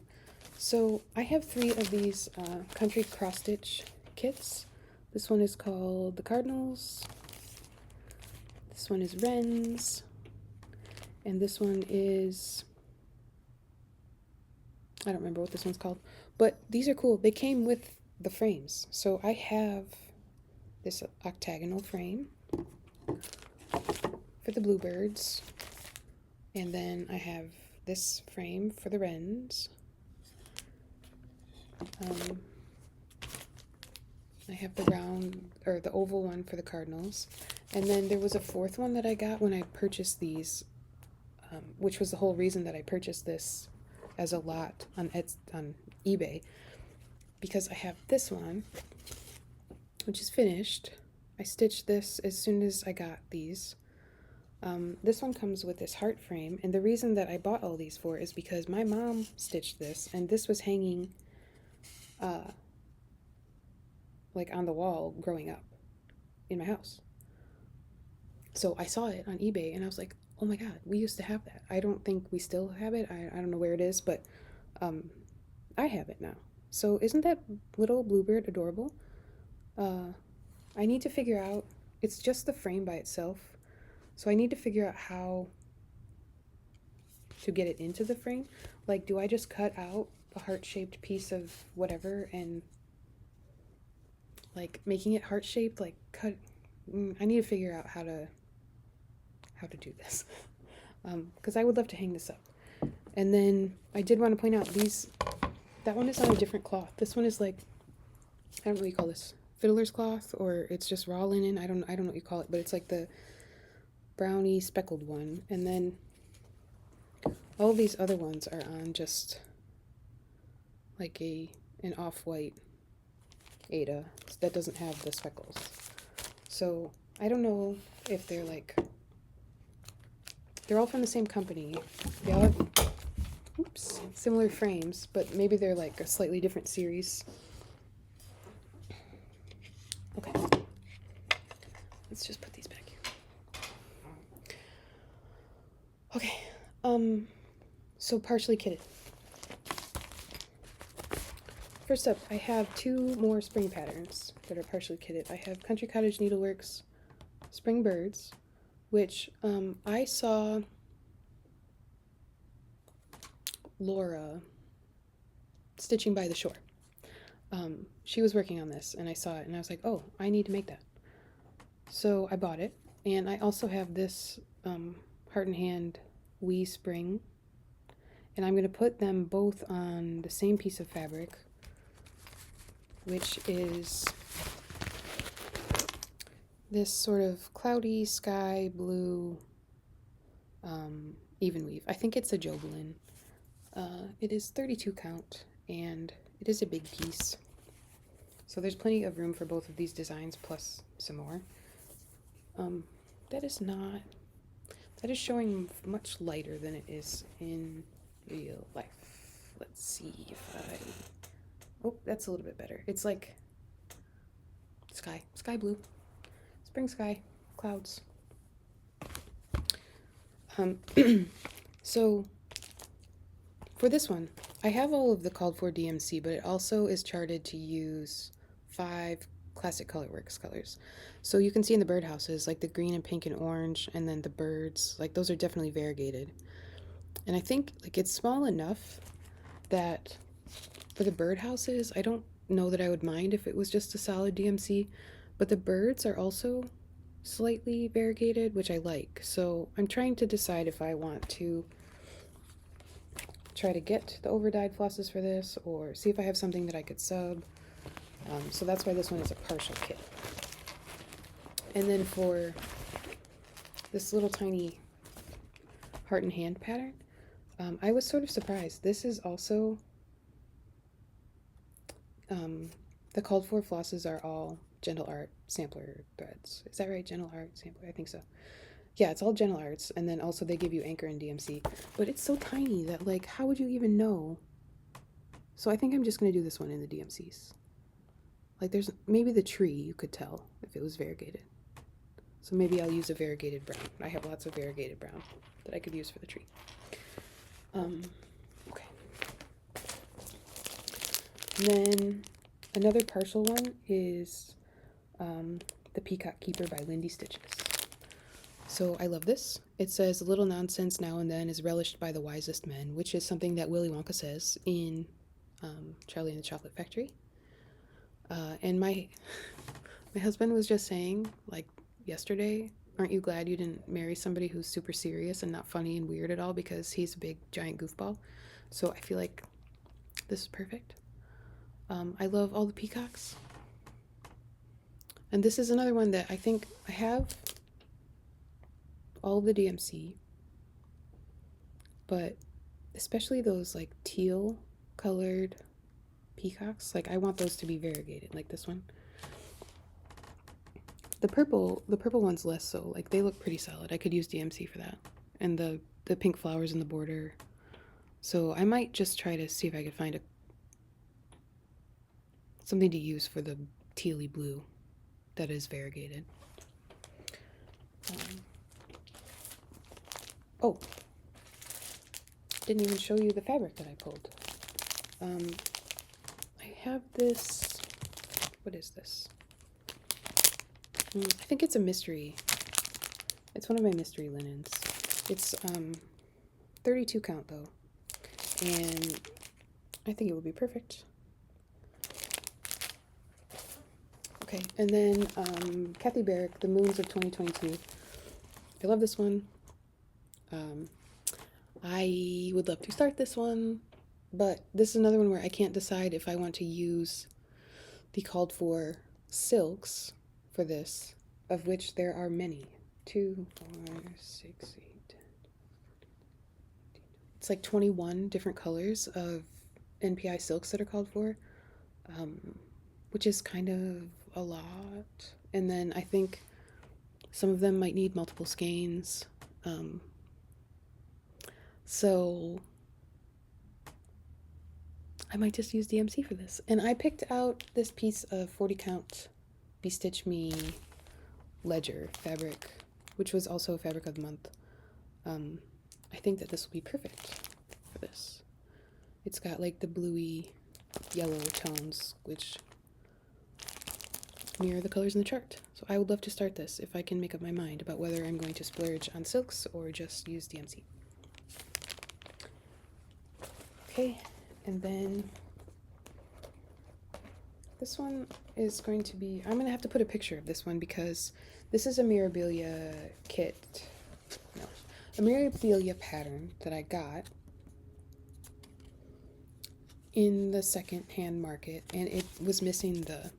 S1: So I have 3 of these country cross stitch kits. This one is called the Cardinals. This one is Wrens. And this one is, I don't remember what this one's called, but these are cool. They came with the frames. So I have this octagonal frame for the bluebirds, and then I have this frame for the wrens. I have the round, or the oval one for the cardinals, and then there was a 4th one that I got when I purchased these, which was the whole reason that I purchased this as a lot on eBay, because I have this one, which is finished. I stitched this as soon as I got these. This one comes with this heart frame, and the reason that I bought all these for is because my mom stitched this, and this was hanging like on the wall growing up in my house. So I saw it on eBay and I was like, oh my god, we used to have that. I don't think we still have it. I don't know where it is, but I have it now. So isn't that little bluebird adorable? I need to figure out, it's just the frame by itself, so I need to figure out how to get it into the frame. Like, do I just cut out a heart-shaped piece of whatever and like making it heart-shaped, like cut, I need to figure out how to do this, because I would love to hang this up. And then I did want to point out that one is on a different cloth. This one is like, I don't know what you call this, fiddler's cloth, or it's just raw linen. I don't know what you call it, but it's like the brownie speckled one. And then all of these other ones are on just like an off-white Aida that doesn't have the speckles. So I don't know if they're like, they're all from the same company. They all have, oops, similar frames, but maybe they're like a slightly different series. Okay, let's just put these back here. Okay, so partially kitted. First up, I have 2 more spring patterns that are partially kitted. I have Country Cottage Needleworks Spring Birds, which I saw Laura stitching by the shore. She was working on this and I saw it and I was like, oh, I need to make that. So I bought it, and I also have this Heart and Hand Wee Spring, and I'm going to put them both on the same piece of fabric, which is this sort of cloudy sky blue even weave. I think it's a Jobelin. It is 32 count, and it is a big piece. So there's plenty of room for both of these designs, plus some more. That is showing much lighter than it is in real life. Let's see if I, oh, that's a little bit better. It's like sky blue, spring sky, clouds. So for this one, I have all of the called for DMC, but it also is charted to use 5 classic colorworks colors. So you can see in the birdhouses, like the green and pink and orange, and then the birds, like those are definitely variegated. And I think like it's small enough that for the birdhouses, I don't know that I would mind if it was just a solid DMC, but the birds are also slightly variegated, which I like. So I'm trying to decide if I want to try to get the overdyed flosses for this, or see if I have something that I could sub. So that's why this one is a partial kit. And then for this little tiny heart and hand pattern, I was sort of surprised. This is also, the called for flosses are all Gentle Art sampler threads. Is that right? Gentle Art sampler? I think so. Yeah, it's all Gentle Arts, and then also they give you Anchor and DMC. But it's so tiny that, like, how would you even know? So I think I'm just going to do this one in the DMCs. Like, there's maybe the tree you could tell if it was variegated. So maybe I'll use a variegated brown. I have lots of variegated brown that I could use for the tree. Okay. And then another partial one is The Peacock Keeper by Lindy Stitches. So I love this. It says, "A little nonsense now and then is relished by the wisest men," which is something that Willy Wonka says in Charlie and the Chocolate Factory. And my husband was just saying, like, yesterday, aren't you glad you didn't marry somebody who's super serious and not funny and weird at all, because he's a big giant goofball. So I feel like this is perfect. I love all the peacocks. And this is another one that I think I have all of the DMC, but especially those like teal colored peacocks, like I want those to be variegated, like this one. The purple one's less so, like they look pretty solid. I could use DMC for that. And the pink flowers in the border. So I might just try to see if I could find something to use for the tealy blue that is variegated. Oh, didn't even show you the fabric that I pulled. I have this, what is this? I think it's a mystery. It's one of my mystery linens. It's 32 count though, and I think it would be perfect. Okay, and then Kathy Barrick, The Moons of 2022. I love this one. I would love to start this one, but this is another one where I can't decide if I want to use the called for silks for this, of which there are many. 2, 4, 6, 8, 10. It's like 21 different colors of NPI silks that are called for, which is kind of a lot. And then I think some of them might need multiple skeins. So I might just use DMC for this. And I picked out this piece of 40 count Bestitch Me Ledger fabric, which was also a fabric of the month. I think that this will be perfect for this. It's got like the bluey yellow tones, which mirror the colors in the chart. So I would love to start this if I can make up my mind about whether I'm going to splurge on silks or just use DMC. Okay, and then this one is going to be, I'm going to have to put a picture of this one because this is a Mirabilia kit, no, a Mirabilia pattern that I got in the second-hand market, and it was missing the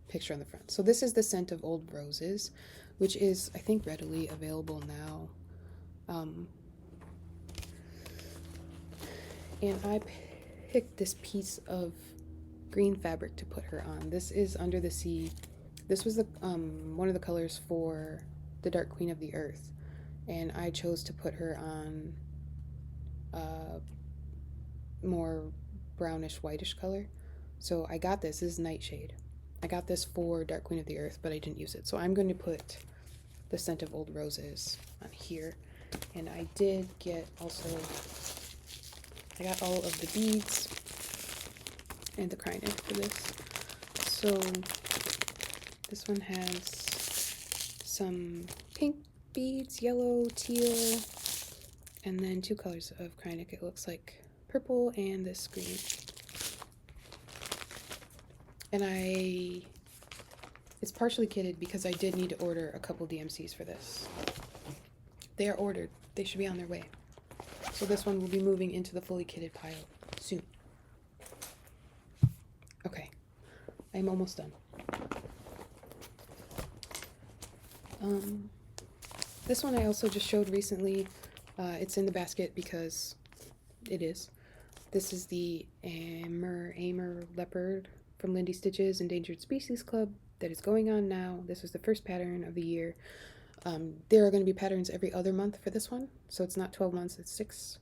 S1: picture on the front. So this is the Scent of Old Roses, which is, I think, readily available now. And I picked this piece of green fabric to put her on. This is Under the Sea. This was the one of the colors for the Dark Queen of the Earth, and I chose to put her on more brownish whitish color. So I got this is Nightshade. I got this for Dark Queen of the Earth, but I didn't use it. So I'm going to put the Scent of Old Roses on here. And I did get also, I got all of the beads and the cry knit for this. So this one has some pink beads, yellow, teal, and then 2 colors of cry knit. It looks like purple and this green. And it's partially kitted because I did need to order a couple DMCs for this. They are ordered. They should be on their way. So this one will be moving into the fully kitted pile soon. Okay. I'm almost done. This one I also just showed recently. It's in the basket because it is. This is the Amur leopard from Lindy Stitch's Endangered Species Club that is going on now. This was the first pattern of the year. There are going to be patterns every other month for this one, so it's not 12 months, it's 6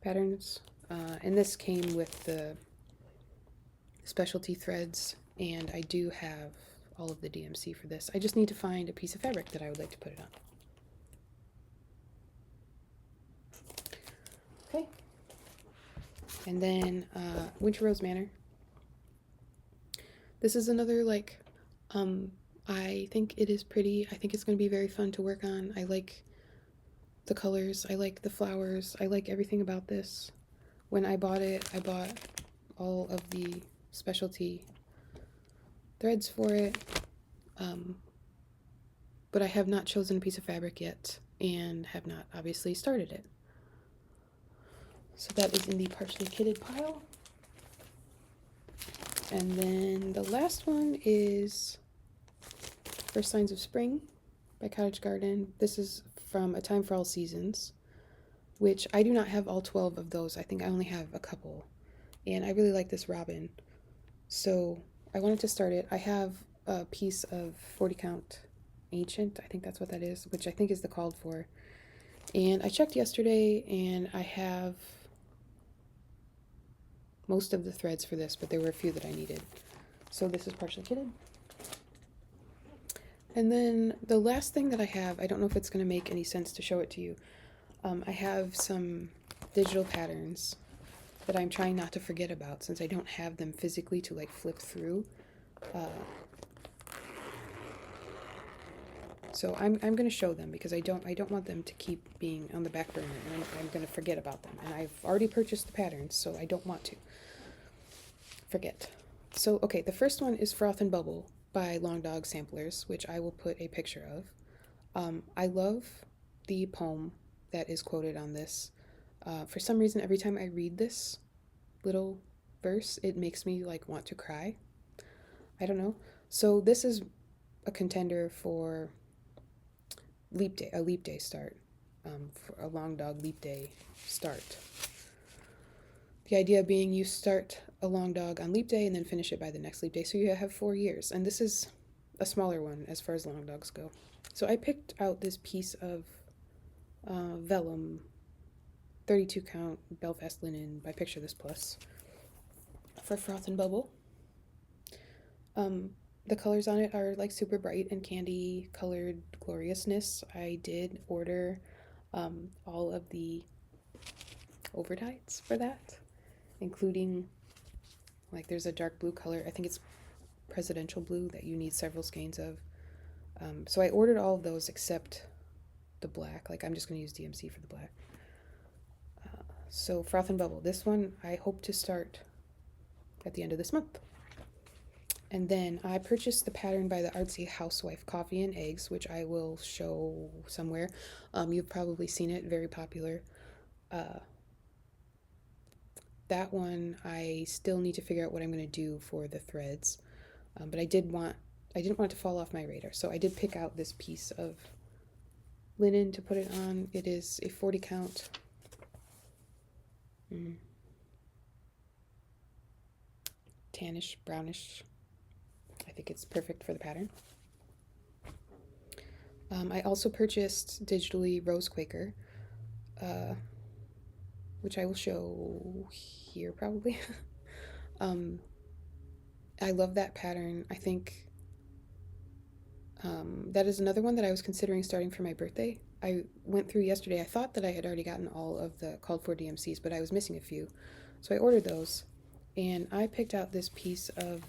S1: patterns. And this came with the specialty threads, and I do have all of the DMC for this. I just need to find a piece of fabric that I would like to put it on. Okay. And then Winter Rose Manor. This is another, like, I think it is pretty. I think it's going to be very fun to work on. I like the colors. I like the flowers. I like everything about this. When I bought it, I bought all of the specialty threads for it. But I have not chosen a piece of fabric yet and have not obviously started it. So that is in the partially kitted pile. And then the last one is First Signs of Spring by Cottage Garden. This is from A Time for All Seasons, which I do not have all 12 of those. I think I only have a couple. And I really like this robin. So I wanted to start it. I have a piece of 40 count ancient, I think that's what that is, which I think is the called for. And I checked yesterday and I have most of the threads for this, but there were a few that I needed. So this is partially kitted. And then the last thing that I have, I don't know if it's going to make any sense to show it to you. I have some digital patterns that I'm trying not to forget about since I don't have them physically to like flip through. So I'm going to show them because I don't want them to keep being on the back burner, and I'm going to forget about them. And I've already purchased the patterns, so I don't want to forget. So okay, the first one is Froth and Bubble by Long Dog Samplers, which I will put a picture of. I love the poem that is quoted on this. For some reason, every time I read this little verse, it makes me like want to cry. I don't know. So this is a contender for leap day, a leap day start, for a Long Dog leap day start. The idea being you start a Long Dog on leap day and then finish it by the next leap day, so you have 4 years. And this is a smaller one as far as Long Dogs go. So I picked out this piece of vellum, 32 count Belfast linen by Picture This Plus for Froth and Bubble. The colors on it are like super bright and candy colored gloriousness. I did order all of the overdyes for that, including like there's a dark blue color. I think it's presidential blue that you need several skeins of. So I ordered all of those except the black. Like I'm just going to use DMC for the black. So Froth and Bubble. This one I hope to start at the end of this month. And then I purchased the pattern by the Artsy Housewife, Coffee and Eggs, which I will show somewhere. You've probably seen it, very popular. That one, I still need to figure out what I'm going to do for the threads. But I didn't want it to fall off my radar. So I did pick out this piece of linen to put it on. It is a 40 count. Tannish, brownish. I think it's perfect for the pattern. I also purchased digitally Rose Quaker, which I will show here probably. I love that pattern. I think that is another one that I was considering starting for my birthday. I went through yesterday. I thought that I had already gotten all of the called for DMCs, but I was missing a few. So I ordered those. And I picked out this piece of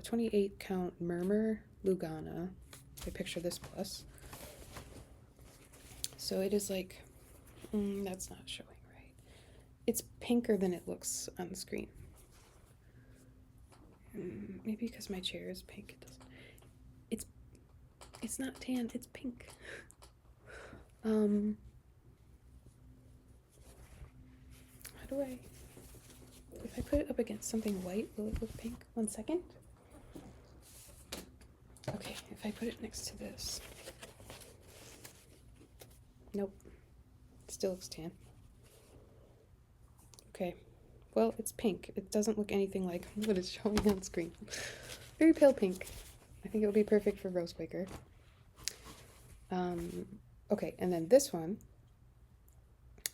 S1: 28 count Murmur Lugana. I Picture This Plus. So it is like, that's not showing right. It's pinker than it looks on the screen. Maybe because my chair is pink, it doesn't. It's not tan, it's pink. How do I... If I put it up against something white, will it look pink? 1 second. if I put it next to this. Nope. Still looks tan. Okay. Well, it's pink. It doesn't look anything like what it's showing on screen. Very pale pink. I think it would be perfect for Rose Quaker. Okay, and then this one.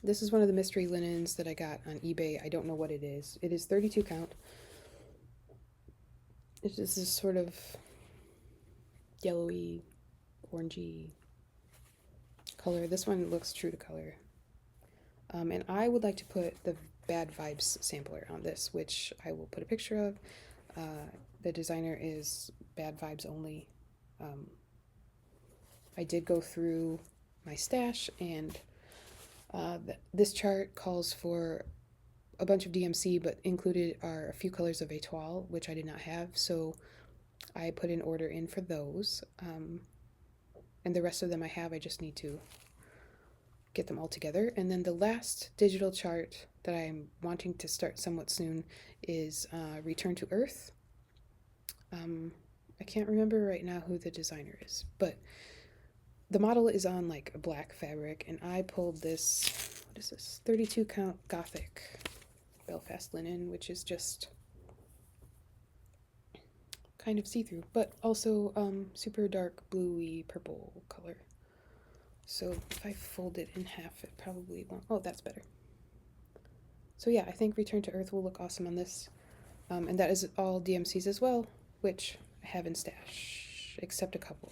S1: This is one of the mystery linens that I got on eBay. I don't know what it is. It is 32 count. It's just this sort of yellowy, orangey color. This one looks true to color. And I would like to put the Bad Vibes sampler on this, which I will put a picture of. The designer is Bad Vibes Only. I did go through my stash, and this chart calls for a bunch of DMC, but included are a few colors of Etoile, which I did not have, so I put an order in for those. And the rest of them I have, I just need to get them all together. And then the last digital chart that I'm wanting to start somewhat soon is Return to Earth. I can't remember right now who the designer is, but the model is on like a black fabric, and I pulled this, what is this, 32 count Gothic Belfast linen, which is just kind of see-through, but also super dark bluey purple color. So if I fold it in half, it probably won't. Oh, that's better. So yeah, I think Return to Earth will look awesome on this. And that is all DMCs as well, which I have in stash, except a couple.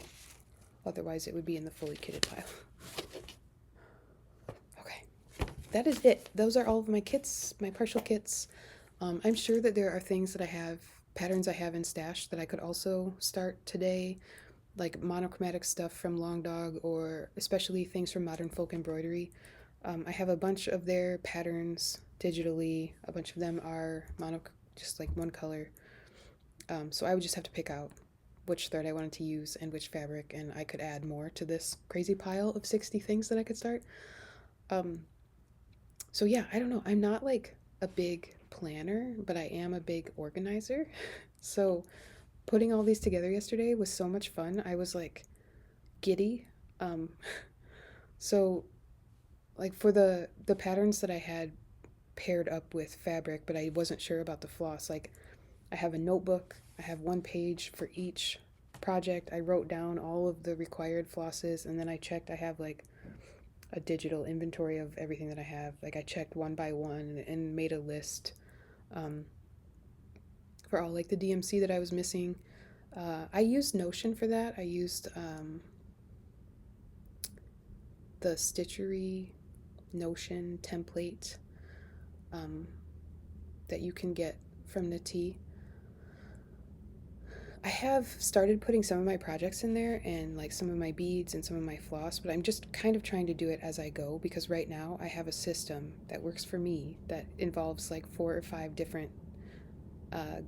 S1: Otherwise, it would be in the fully kitted pile. Okay, that is it. Those are all of my kits, my partial kits. I'm sure that there are things that I have, patterns I have in stash that I could also start today, like monochromatic stuff from Long Dog, or especially things from Modern Folk Embroidery. I have a bunch of their patterns digitally. A bunch of them are just like one color. So I would just have to pick out which thread I wanted to use and which fabric, and I could add more to this crazy pile of 60 things that I could start. So yeah, I don't know. I'm not like a big planner, but I am a big organizer. So putting all these together yesterday was so much fun. I was like giddy. So like for the patterns that I had paired up with fabric, but I wasn't sure about the floss, like I have a notebook. I have one page for each project. I wrote down all of the required flosses, and then I checked. I have like a digital inventory of everything that I have. Like I checked one by one and made a list for all like the DMC that I was missing. I used Notion for that. I used the Stitchery Notion template that you can get from Knitty. I have started putting some of my projects in there, and like some of my beads and some of my floss, but I'm just kind of trying to do it as I go, because right now I have a system that works for me that involves like 4 or 5 different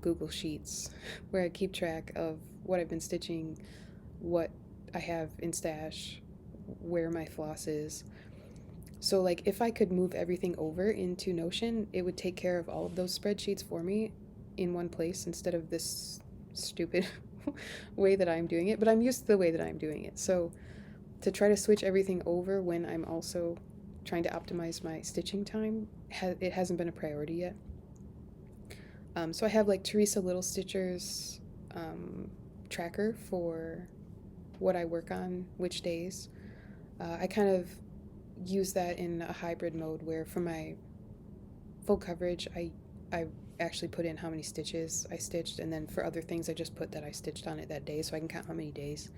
S1: Google Sheets where I keep track of what I've been stitching, what I have in stash, where my floss is. So like if I could move everything over into Notion, it would take care of all of those spreadsheets for me in one place instead of this stupid way that I'm doing it. But I'm used to the way that I'm doing it. So to try to switch everything over when I'm also trying to optimize my stitching time, it hasn't been a priority yet. So I have like Teresa Little Stitcher's tracker for what I work on, which days. I kind of use that in a hybrid mode where for my full coverage, I actually put in how many stitches I stitched, and then for other things I just put that I stitched on it that day so I can count how many days.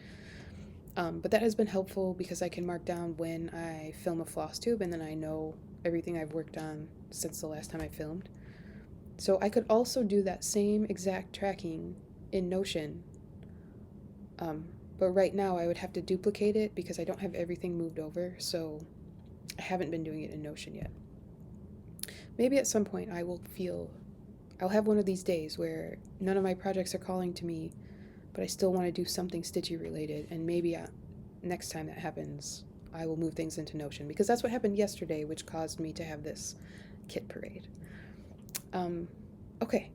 S1: But that has been helpful because I can mark down when I film a floss tube, and then I know everything I've worked on since the last time I filmed. So I could also do that same exact tracking in Notion, but right now I would have to duplicate it because I don't have everything moved over, so I haven't been doing it in Notion yet. Maybe at some point I'll have one of these days where none of my projects are calling to me, but I still want to do something stitchy related, and maybe next time that happens, I will move things into Notion, because that's what happened yesterday, which caused me to have this kit parade. Okay,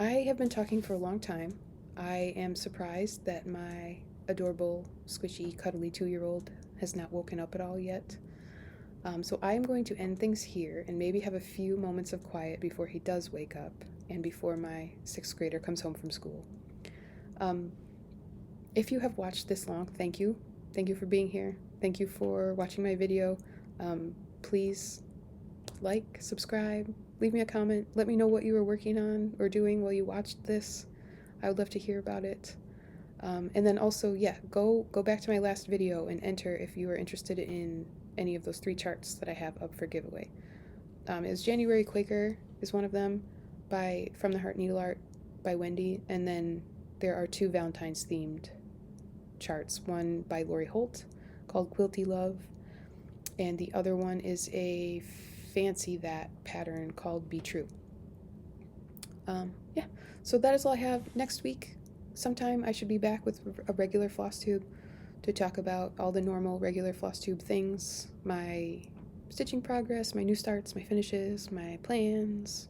S1: I have been talking for a long time. I am surprised that my adorable, squishy, cuddly 2-year-old has not woken up at all yet. So I am going to end things here and maybe have a few moments of quiet before he does wake up and before my 6th grader comes home from school. If you have watched this long, thank you. Thank you for being here. Thank you for watching my video. Please like, subscribe, leave me a comment. Let me know what you were working on or doing while you watched this. I would love to hear about it. And then also, yeah, go back to my last video and enter if you are interested in any of those 3 charts that I have up for giveaway. It was January Quaker is one of them from the Heart Needle Art by Wendy, and then there are 2 Valentine's themed charts, one by Lori Holt called Quilty Love, and the other one is a fancy that pattern called Be True. Yeah, so that is all I have. Next week sometime I should be back with a regular Flosstube to talk about all the normal regular Flosstube things, my stitching progress, my new starts, my finishes, my plans,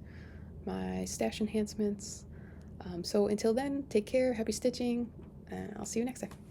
S1: my stash enhancements. So until then, take care, happy stitching, and I'll see you next time.